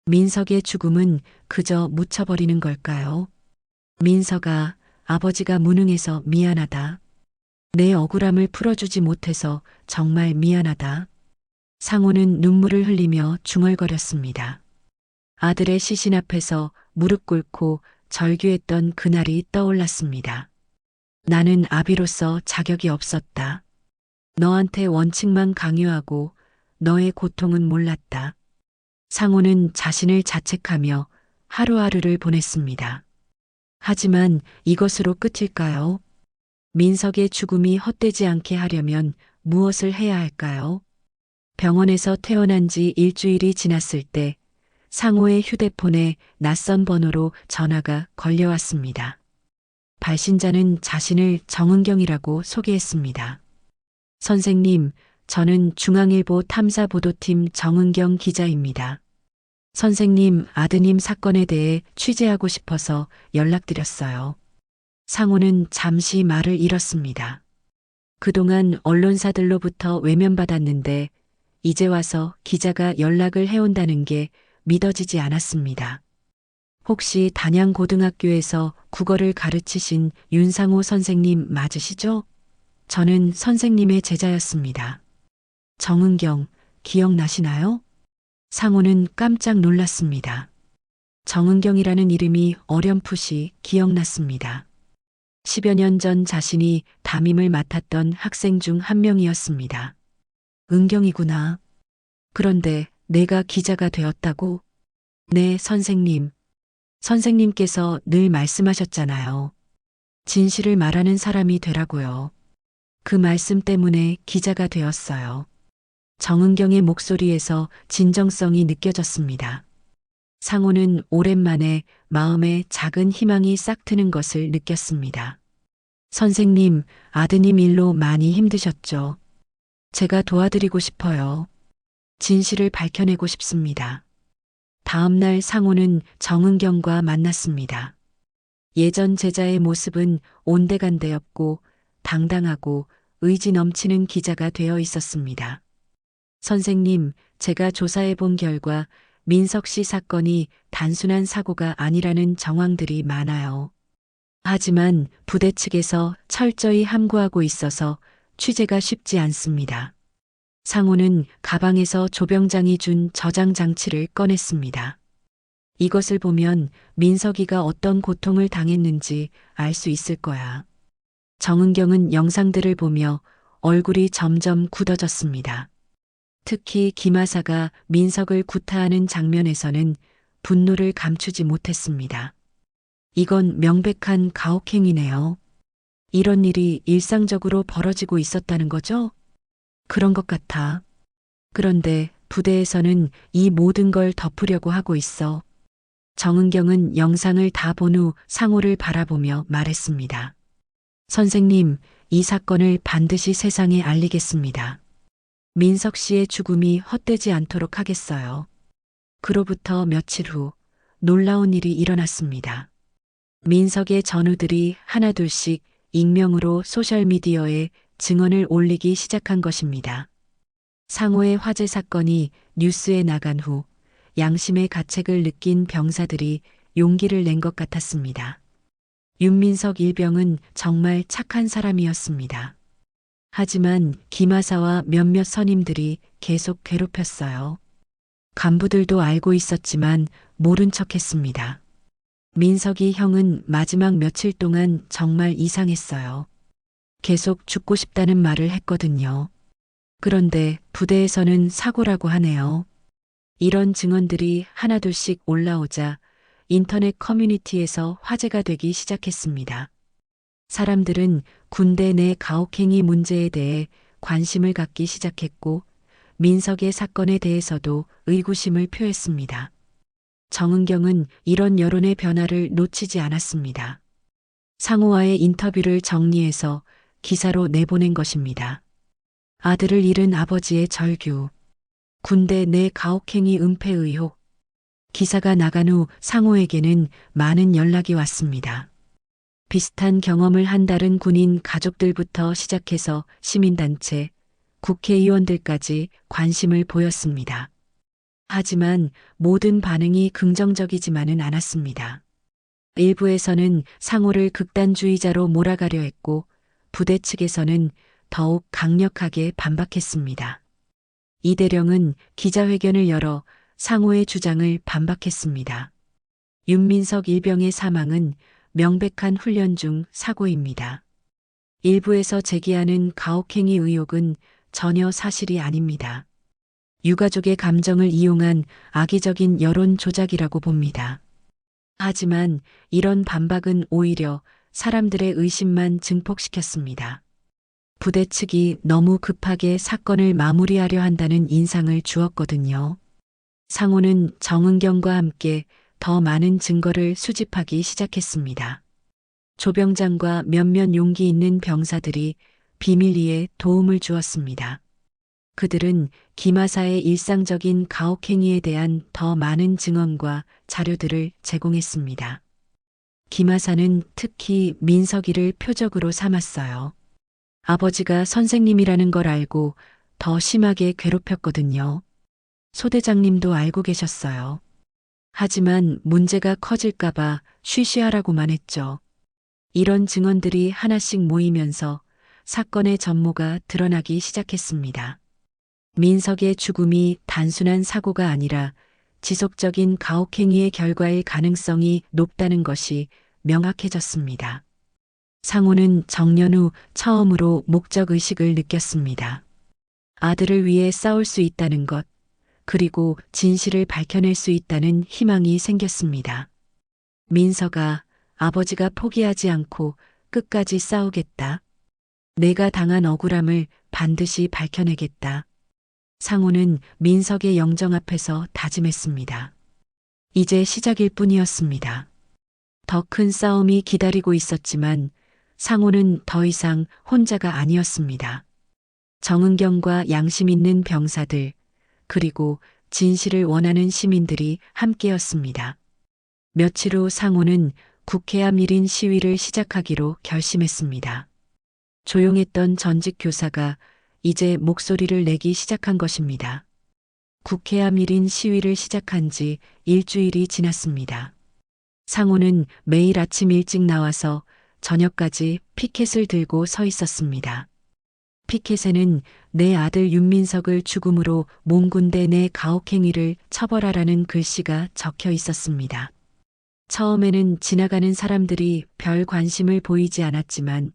민석의 죽음은 그저 묻혀버리는 걸까요? 민석아, 아버지가 무능해서 미안하다. 내 억울함을 풀어주지 못해서 정말 미안하다. 상호는 눈물을 흘리며 중얼거렸습니다. 아들의 시신 앞에서 무릎 꿇고 절규했던 그날이 떠올랐습니다. 나는 아비로서 자격이 없었다. 너한테 원칙만 강요하고 너의 고통은 몰랐다. 상호는 자신을 자책하며 하루하루를 보냈습니다. 하지만 이것으로 끝일까요? 민석의 죽음이 헛되지 않게 하려면 무엇을 해야 할까요? 병원에서 퇴원한 지 일주일이 지났을 때 상호의 휴대폰에 낯선 번호로 전화가 걸려왔습니다. 발신자는 자신을 정은경이라고 소개했습니다. 선생님, 저는 중앙일보 탐사보도팀 정은경 기자입니다. 선생님, 아드님 사건에 대해 취재하고 싶어서 연락드렸어요. 상호는 잠시 말을 잃었습니다. 그동안 언론사들로부터 외면받았는데 이제 와서 기자가 연락을 해온다는 게 믿어지지 않았습니다. 혹시 단양고등학교에서 국어를 가르치신 윤상호 선생님 맞으시죠? 저는 선생님의 제자였습니다. 정은경, 기억나시나요? 상호는 깜짝 놀랐습니다. 정은경이라는 이름이 어렴풋이 기억났습니다. 10여 년 전 자신이 담임을 맡았던 학생 중 한 명이었습니다. 은경이구나. 그런데 내가 기자가 되었다고? 네, 선생님. 선생님께서 늘 말씀하셨잖아요. 진실을 말하는 사람이 되라고요. 그 말씀 때문에 기자가 되었어요. 정은경의 목소리에서 진정성이 느껴졌습니다. 상호는 오랜만에 마음에 작은 희망이 싹 트는 것을 느꼈습니다. 선생님, 아드님 일로 많이 힘드셨죠? 제가 도와드리고 싶어요. 진실을 밝혀내고 싶습니다. 다음 날 상호는 정은경과 만났습니다. 예전 제자의 모습은 온데간데없고 당당하고 의지 넘치는 기자가 되어 있었습니다. 선생님, 제가 조사해 본 결과 민석 씨 사건이 단순한 사고가 아니라는 정황들이 많아요. 하지만 부대 측에서 철저히 함구하고 있어서 취재가 쉽지 않습니다. 상호는 가방에서 조병장이 준 저장 장치를 꺼냈습니다. 이것을 보면 민석이가 어떤 고통을 당했는지 알 수 있을 거야. 정은경은 영상들을 보며 얼굴이 점점 굳어졌습니다. 특히 김하사가 민석을 구타하는 장면에서는 분노를 감추지 못했습니다. 이건 명백한 가혹행위네요. 이런 일이 일상적으로 벌어지고 있었다는 거죠? 그런 것 같아. 그런데 부대에서는 이 모든 걸 덮으려고 하고 있어. 정은경은 영상을 다 본 후 상호를 바라보며 말했습니다. 선생님, 이 사건을 반드시 세상에 알리겠습니다. 민석 씨의 죽음이 헛되지 않도록 하겠어요. 그로부터 며칠 후 놀라운 일이 일어났습니다. 민석의 전우들이 하나둘씩 익명으로 소셜미디어에 증언을 올리기 시작한 것입니다. 상호의 화재 사건이 뉴스에 나간 후 양심의 가책을 느낀 병사들이 용기를 낸 것 같았습니다. 윤민석 일병은 정말 착한 사람이었습니다. 하지만 김하사와 몇몇 선임들이 계속 괴롭혔어요. 간부들도 알고 있었지만 모른 척했습니다. 민석이 형은 마지막 며칠 동안 정말 이상했어요. 계속 죽고 싶다는 말을 했거든요. 그런데 부대에서는 사고라고 하네요. 이런 증언들이 하나둘씩 올라오자 인터넷 커뮤니티에서 화제가 되기 시작했습니다. 사람들은 군대 내 가혹행위 문제에 대해 관심을 갖기 시작했고 민석의 사건에 대해서도 의구심을 표했습니다. 정은경은 이런 여론의 변화를 놓치지 않았습니다. 상호와의 인터뷰를 정리해서 기사로 내보낸 것입니다. 아들을 잃은 아버지의 절규, 군대 내 가혹행위 은폐 의혹. 기사가 나간 후 상호에게는 많은 연락이 왔습니다. 비슷한 경험을 한 다른 군인 가족들부터 시작해서 시민단체, 국회의원들까지 관심을 보였습니다. 하지만 모든 반응이 긍정적이지만은 않았습니다. 일부에서는 상호를 극단주의자로 몰아가려 했고 부대 측에서는 더욱 강력하게 반박했습니다. 이대령은 기자회견을 열어 상호의 주장을 반박했습니다. 윤민석 일병의 사망은 명백한 훈련 중 사고입니다. 일부에서 제기하는 가혹행위 의혹은 전혀 사실이 아닙니다. 유가족의 감정을 이용한 악의적인 여론 조작이라고 봅니다. 하지만 이런 반박은 오히려 사람들의 의심만 증폭시켰습니다. 부대 측이 너무 급하게 사건을 마무리하려 한다는 인상을 주었거든요. 상호는 정은경과 함께 더 많은 증거를 수집하기 시작했습니다. 조병장과 몇몇 용기 있는 병사들이 비밀리에 도움을 주었습니다. 그들은 김하사의 일상적인 가혹행위에 대한 더 많은 증언과 자료들을 제공했습니다. 김하사는 특히 민석이를 표적으로 삼았어요. 아버지가 선생님이라는 걸 알고 더 심하게 괴롭혔거든요. 소대장님도 알고 계셨어요. 하지만 문제가 커질까봐 쉬쉬하라고만 했죠. 이런 증언들이 하나씩 모이면서 사건의 전모가 드러나기 시작했습니다. 민석의 죽음이 단순한 사고가 아니라 지속적인 가혹행위의 결과일 가능성이 높다는 것이 명확해졌습니다. 상호는 정년 후 처음으로 목적의식을 느꼈습니다. 아들을 위해 싸울 수 있다는 것, 그리고 진실을 밝혀낼 수 있다는 희망이 생겼습니다. 민석아, 아버지가 포기하지 않고 끝까지 싸우겠다. 내가 당한 억울함을 반드시 밝혀내겠다. 상호는 민석의 영정 앞에서 다짐했습니다. 이제 시작일 뿐이었습니다. 더 큰 싸움이 기다리고 있었지만 상호는 더 이상 혼자가 아니었습니다. 정은경과 양심 있는 병사들, 그리고 진실을 원하는 시민들이 함께였습니다. 며칠 후 상호는 국회 앞 1인 시위를 시작하기로 결심했습니다. 조용했던 전직 교사가 이제 목소리를 내기 시작한 것입니다. 국회 앞 1인 시위를 시작한 지 일주일이 지났습니다. 상호는 매일 아침 일찍 나와서 저녁까지 피켓을 들고 서 있었습니다. 피켓에는 내 아들 윤민석을 죽음으로 몽군대 내 가혹행위를 처벌하라는 글씨가 적혀 있었습니다. 처음에는 지나가는 사람들이 별 관심을 보이지 않았지만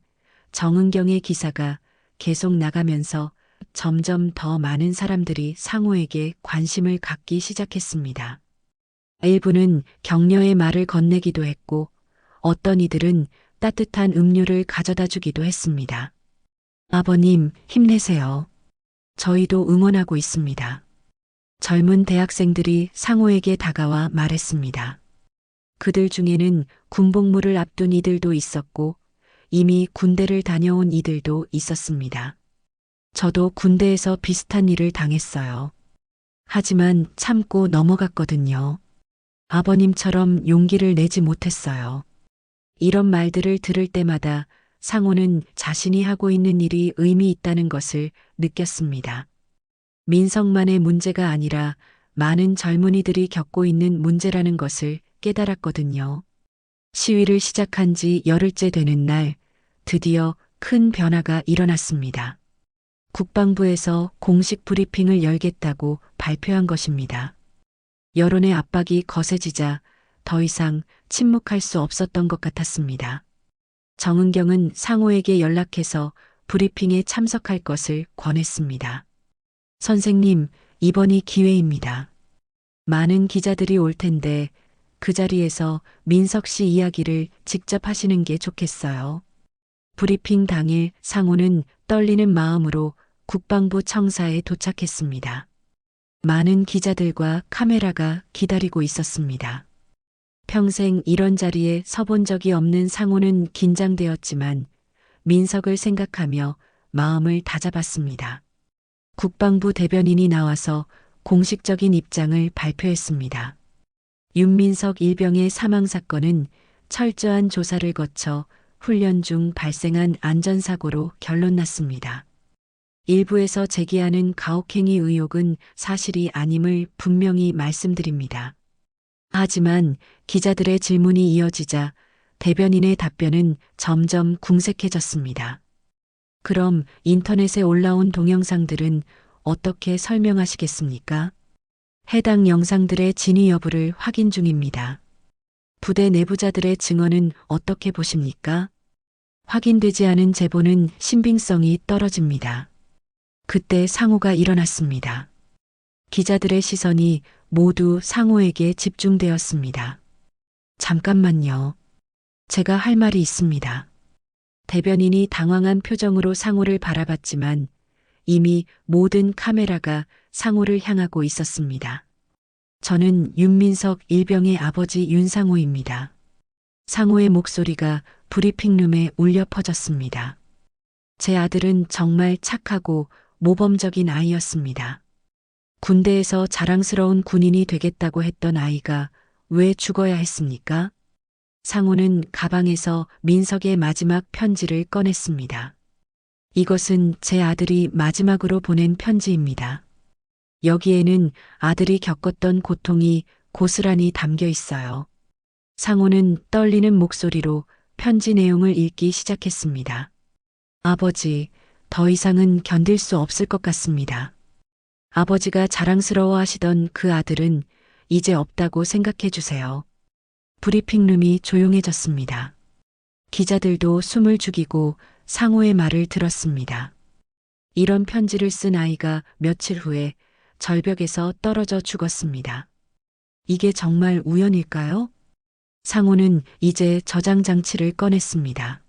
정은경의 기사가 계속 나가면서 점점 더 많은 사람들이 상호에게 관심을 갖기 시작했습니다. 일부는 격려의 말을 건네기도 했고 어떤 이들은 따뜻한 음료를 가져다 주기도 했습니다. 아버님, 힘내세요. 저희도 응원하고 있습니다. 젊은 대학생들이 상호에게 다가와 말했습니다. 그들 중에는 군복무를 앞둔 이들도 있었고 이미 군대를 다녀온 이들도 있었습니다. 저도 군대에서 비슷한 일을 당했어요. 하지만 참고 넘어갔거든요. 아버님처럼 용기를 내지 못했어요. 이런 말들을 들을 때마다 상호는 자신이 하고 있는 일이 의미 있다는 것을 느꼈습니다. 민석만의 문제가 아니라 많은 젊은이들이 겪고 있는 문제라는 것을 깨달았거든요. 시위를 시작한 지 열흘째 되는 날, 드디어 큰 변화가 일어났습니다. 국방부에서 공식 브리핑을 열겠다고 발표한 것입니다. 여론의 압박이 거세지자 더 이상 침묵할 수 없었던 것 같았습니다. 정은경은 상호에게 연락해서 브리핑에 참석할 것을 권했습니다. 선생님, 이번이 기회입니다. 많은 기자들이 올 텐데 그 자리에서 민석 씨 이야기를 직접 하시는 게 좋겠어요. 브리핑 당일 상호는 떨리는 마음으로 국방부 청사에 도착했습니다. 많은 기자들과 카메라가 기다리고 있었습니다. 평생 이런 자리에 서본 적이 없는 상호는 긴장되었지만 민석을 생각하며 마음을 다잡았습니다. 국방부 대변인이 나와서 공식적인 입장을 발표했습니다. 윤민석 일병의 사망 사건은 철저한 조사를 거쳐 훈련 중 발생한 안전사고로 결론났습니다. 일부에서 제기하는 가혹행위 의혹은 사실이 아님을 분명히 말씀드립니다. 하지만 기자들의 질문이 이어지자 대변인의 답변은 점점 궁색해졌습니다. 그럼 인터넷에 올라온 동영상들은 어떻게 설명하시겠습니까? 해당 영상들의 진위 여부를 확인 중입니다. 부대 내부자들의 증언은 어떻게 보십니까? 확인되지 않은 제보는 신빙성이 떨어집니다. 그때 상호가 일어났습니다. 기자들의 시선이 모두 상호에게 집중되었습니다. 잠깐만요. 제가 할 말이 있습니다. 대변인이 당황한 표정으로 상호를 바라봤지만 이미 모든 카메라가 상호를 향하고 있었습니다. 저는 윤민석 일병의 아버지 윤상호입니다. 상호의 목소리가 브리핑룸에 울려 퍼졌습니다. 제 아들은 정말 착하고 모범적인 아이였습니다. 군대에서 자랑스러운 군인이 되겠다고 했던 아이가 왜 죽어야 했습니까? 상호는 가방에서 민석의 마지막 편지를 꺼냈습니다. 이것은 제 아들이 마지막으로 보낸 편지입니다. 여기에는 아들이 겪었던 고통이 고스란히 담겨 있어요. 상호는 떨리는 목소리로 편지 내용을 읽기 시작했습니다. 아버지, 더 이상은 견딜 수 없을 것 같습니다. 아버지가 자랑스러워 하시던 그 아들은 이제 없다고 생각해 주세요. 브리핑룸이 조용해졌습니다. 기자들도 숨을 죽이고 상호의 말을 들었습니다. 이런 편지를 쓴 아이가 며칠 후에 절벽에서 떨어져 죽었습니다. 이게 정말 우연일까요? 상호는 이제 저장 장치를 꺼냈습니다.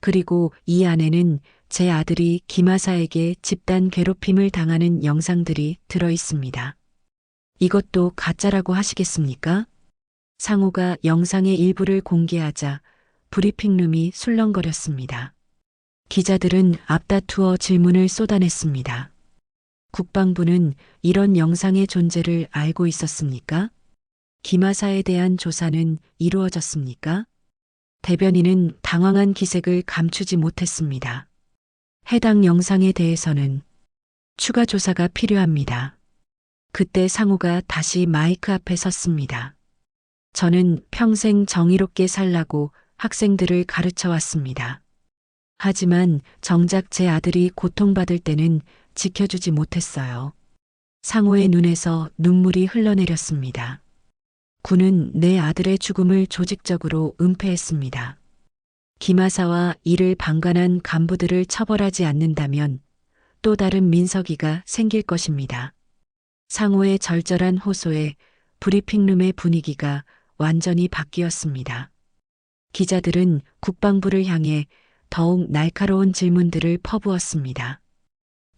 그리고 이 안에는 제 아들이 김하사에게 집단 괴롭힘을 당하는 영상들이 들어 있습니다. 이것도 가짜라고 하시겠습니까? 상호가 영상의 일부를 공개하자 브리핑룸이 술렁거렸습니다. 기자들은 앞다투어 질문을 쏟아냈습니다. 국방부는 이런 영상의 존재를 알고 있었습니까? 김하사에 대한 조사는 이루어졌습니까? 대변인은 당황한 기색을 감추지 못했습니다. 해당 영상에 대해서는 추가 조사가 필요합니다. 그때 상호가 다시 마이크 앞에 섰습니다. 저는 평생 정의롭게 살라고 학생들을 가르쳐 왔습니다. 하지만 정작 제 아들이 고통받을 때는 지켜주지 못했어요. 상호의 눈에서 눈물이 흘러내렸습니다. 군은 내 아들의 죽음을 조직적으로 은폐했습니다. 김하사와 이를 방관한 간부들을 처벌하지 않는다면 또 다른 민석이가 생길 것입니다. 상호의 절절한 호소에 브리핑룸의 분위기가 완전히 바뀌었습니다. 기자들은 국방부를 향해 더욱 날카로운 질문들을 퍼부었습니다.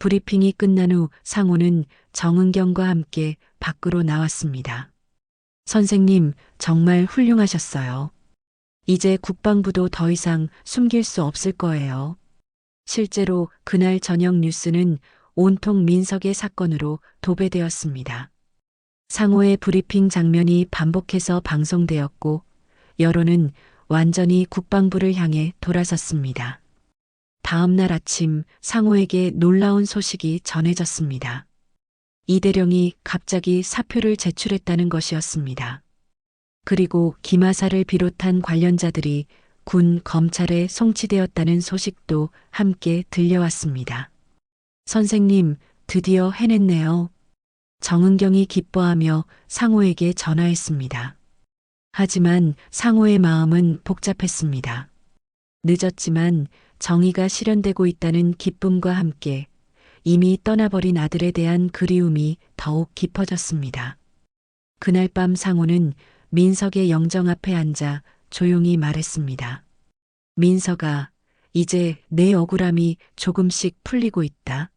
브리핑이 끝난 후 상호는 정은경과 함께 밖으로 나왔습니다. 선생님, 정말 훌륭하셨어요. 이제 국방부도 더 이상 숨길 수 없을 거예요. 실제로 그날 저녁 뉴스는 온통 민석의 사건으로 도배되었습니다. 상호의 브리핑 장면이 반복해서 방송되었고 여론은 완전히 국방부를 향해 돌아섰습니다. 다음 날 아침 상호에게 놀라운 소식이 전해졌습니다. 이대령이 갑자기 사표를 제출했다는 것이었습니다. 그리고 김하사를 비롯한 관련자들이 군 검찰에 송치되었다는 소식도 함께 들려왔습니다. 선생님, 드디어 해냈네요. 정은경이 기뻐하며 상호에게 전화했습니다. 하지만 상호의 마음은 복잡했습니다. 늦었지만 정의가 실현되고 있다는 기쁨과 함께 이미 떠나버린 아들에 대한 그리움이 더욱 깊어졌습니다. 그날 밤 상호는 민석의 영정 앞에 앉아 조용히 말했습니다. 민석아, 이제 내 억울함이 조금씩 풀리고 있다.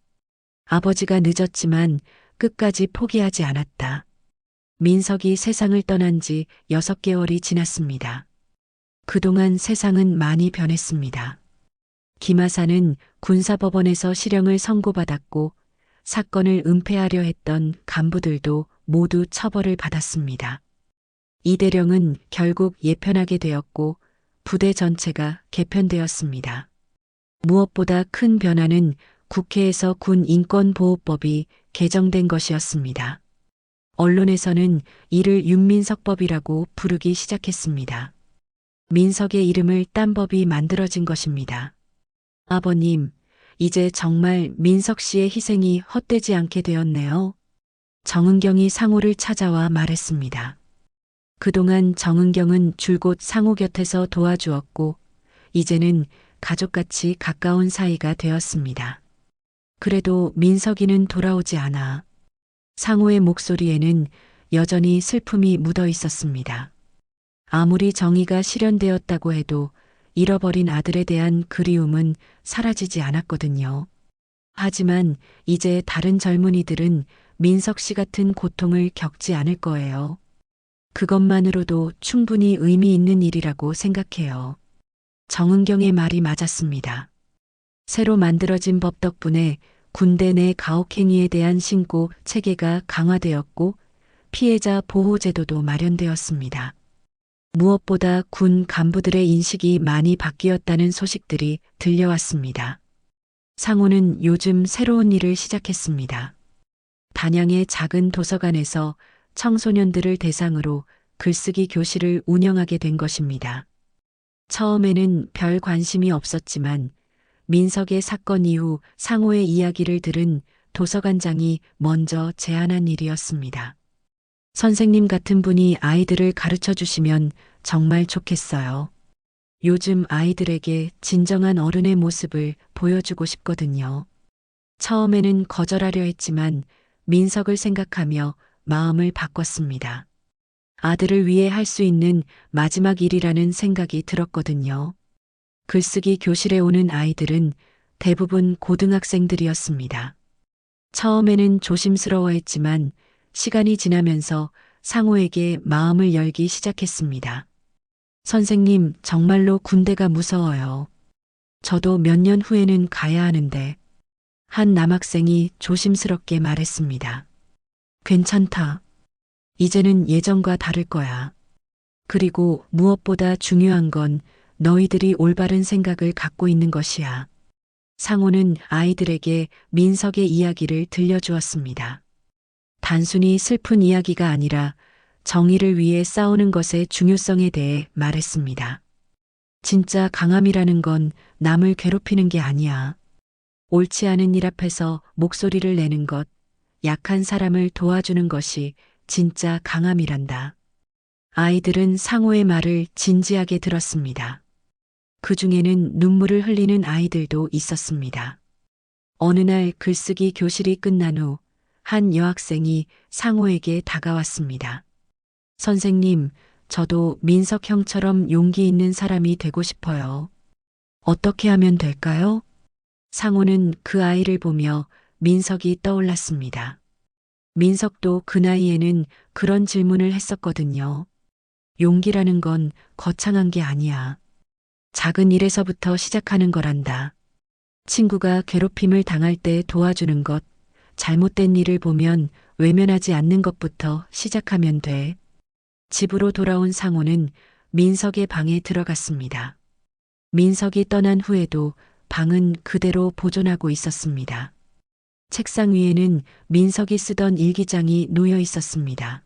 아버지가 늦었지만 끝까지 포기하지 않았다. 민석이 세상을 떠난 지 6개월이 지났습니다. 그동안 세상은 많이 변했습니다. 김하사는 군사법원에서 실형을 선고받았고 사건을 은폐하려 했던 간부들도 모두 처벌을 받았습니다. 이대령은 결국 예편하게 되었고 부대 전체가 개편되었습니다. 무엇보다 큰 변화는 국회에서 군인권보호법이 개정된 것이었습니다. 언론에서는 이를 윤민석법이라고 부르기 시작했습니다. 민석의 이름을 딴 법이 만들어진 것입니다. 아버님, 이제 정말 민석 씨의 희생이 헛되지 않게 되었네요. 정은경이 상호를 찾아와 말했습니다. 그동안 정은경은 줄곧 상호 곁에서 도와주었고 이제는 가족같이 가까운 사이가 되었습니다. 그래도 민석이는 돌아오지 않아. 상호의 목소리에는 여전히 슬픔이 묻어 있었습니다. 아무리 정의가 실현되었다고 해도 잃어버린 아들에 대한 그리움은 사라지지 않았거든요. 하지만 이제 다른 젊은이들은 민석 씨 같은 고통을 겪지 않을 거예요. 그것만으로도 충분히 의미 있는 일이라고 생각해요. 정은경의 말이 맞았습니다. 새로 만들어진 법 덕분에 군대 내 가혹행위에 대한 신고 체계가 강화되었고 피해자 보호 제도도 마련되었습니다. 무엇보다 군 간부들의 인식이 많이 바뀌었다는 소식들이 들려왔습니다. 상호는 요즘 새로운 일을 시작했습니다. 단양의 작은 도서관에서 청소년들을 대상으로 글쓰기 교실을 운영하게 된 것입니다. 처음에는 별 관심이 없었지만 민석의 사건 이후 상호의 이야기를 들은 도서관장이 먼저 제안한 일이었습니다. 선생님 같은 분이 아이들을 가르쳐 주시면 정말 좋겠어요. 요즘 아이들에게 진정한 어른의 모습을 보여주고 싶거든요. 처음에는 거절하려 했지만 민석을 생각하며 마음을 바꿨습니다. 아들을 위해 할 수 있는 마지막 일이라는 생각이 들었거든요. 글쓰기 교실에 오는 아이들은 대부분 고등학생들이었습니다. 처음에는 조심스러워했지만 시간이 지나면서 상호에게 마음을 열기 시작했습니다. 선생님, 정말로 군대가 무서워요. 저도 몇 년 후에는 가야 하는데. 한 남학생이 조심스럽게 말했습니다. 괜찮다. 이제는 예전과 다를 거야. 그리고 무엇보다 중요한 건 너희들이 올바른 생각을 갖고 있는 것이야. 상호는 아이들에게 민석의 이야기를 들려주었습니다. 단순히 슬픈 이야기가 아니라 정의를 위해 싸우는 것의 중요성에 대해 말했습니다. 진짜 강함이라는 건 남을 괴롭히는 게 아니야. 옳지 않은 일 앞에서 목소리를 내는 것, 약한 사람을 도와주는 것이 진짜 강함이란다. 아이들은 상호의 말을 진지하게 들었습니다. 그 중에는 눈물을 흘리는 아이들도 있었습니다. 어느 날 글쓰기 교실이 끝난 후 한 여학생이 상호에게 다가왔습니다. 선생님, 저도 민석 형처럼 용기 있는 사람이 되고 싶어요. 어떻게 하면 될까요? 상호는 그 아이를 보며 민석이 떠올랐습니다. 민석도 그 나이에는 그런 질문을 했었거든요. 용기라는 건 거창한 게 아니야. 작은 일에서부터 시작하는 거란다. 친구가 괴롭힘을 당할 때 도와주는 것, 잘못된 일을 보면 외면하지 않는 것부터 시작하면 돼. 집으로 돌아온 상호는 민석의 방에 들어갔습니다. 민석이 떠난 후에도 방은 그대로 보존하고 있었습니다. 책상 위에는 민석이 쓰던 일기장이 놓여 있었습니다.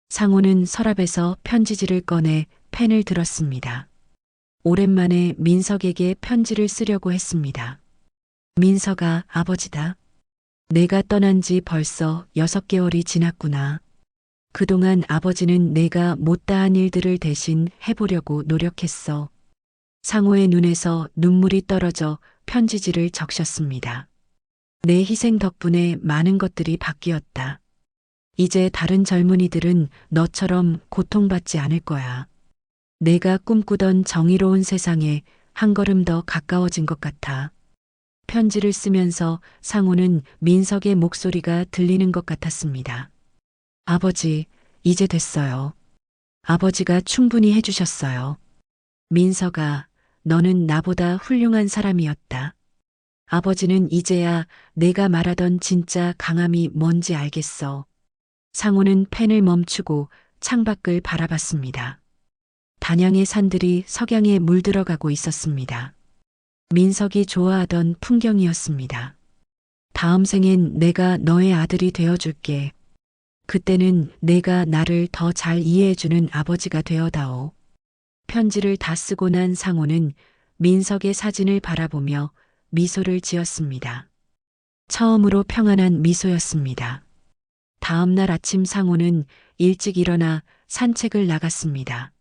상호는 서랍에서 편지지를 꺼내 펜을 들었습니다. 오랜만에 민석에게 편지를 쓰려고 했습니다. 민석아, 아버지다. 내가 떠난 지 벌써 6개월이 지났구나. 그동안 아버지는 내가 못다한 일들을 대신 해보려고 노력했어. 상호의 눈에서 눈물이 떨어져 편지지를 적셨습니다. 내 희생 덕분에 많은 것들이 바뀌었다. 이제 다른 젊은이들은 너처럼 고통받지 않을 거야. 내가 꿈꾸던 정의로운 세상에 한 걸음 더 가까워진 것 같아. 편지를 쓰면서 상호는 민석의 목소리가 들리는 것 같았습니다. 아버지, 이제 됐어요. 아버지가 충분히 해주셨어요. 민석아, 너는 나보다 훌륭한 사람이었다. 아버지는 이제야 내가 말하던 진짜 강함이 뭔지 알겠어. 상호는 펜을 멈추고 창밖을 바라봤습니다. 단양의 산들이 석양에 물들어가고 있었습니다. 민석이 좋아하던 풍경이었습니다. 다음 생엔 내가 너의 아들이 되어줄게. 그때는 내가 나를 더 잘 이해해주는 아버지가 되어다오. 편지를 다 쓰고 난 상호는 민석의 사진을 바라보며 미소를 지었습니다. 처음으로 평안한 미소였습니다. 다음 날 아침 상호는 일찍 일어나 산책을 나갔습니다.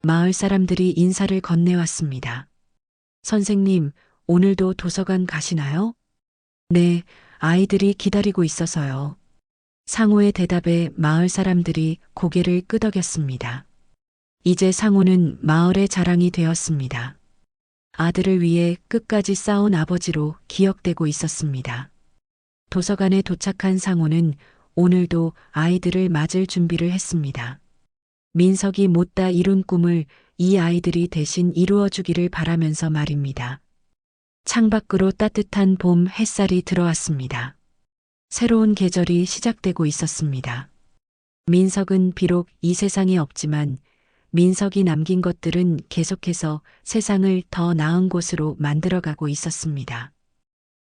마을 사람들이 인사를 건네왔습니다. 선생님, 오늘도 도서관 가시나요? 네, 아이들이 기다리고 있어서요. 상호의 대답에 마을 사람들이 고개를 끄덕였습니다. 이제 상호는 마을의 자랑이 되었습니다. 아들을 위해 끝까지 싸운 아버지로 기억되고 있었습니다. 도서관에 도착한 상호는 오늘도 아이들을 맞을 준비를 했습니다. 민석이 못다 이룬 꿈을 이 아이들이 대신 이루어 주기를 바라면서 말입니다. 창밖으로 따뜻한 봄 햇살이 들어왔습니다. 새로운 계절이 시작되고 있었습니다. 민석은 비록 이 세상에 없지만 민석이 남긴 것들은 계속해서 세상을 더 나은 곳으로 만들어가고 있었습니다.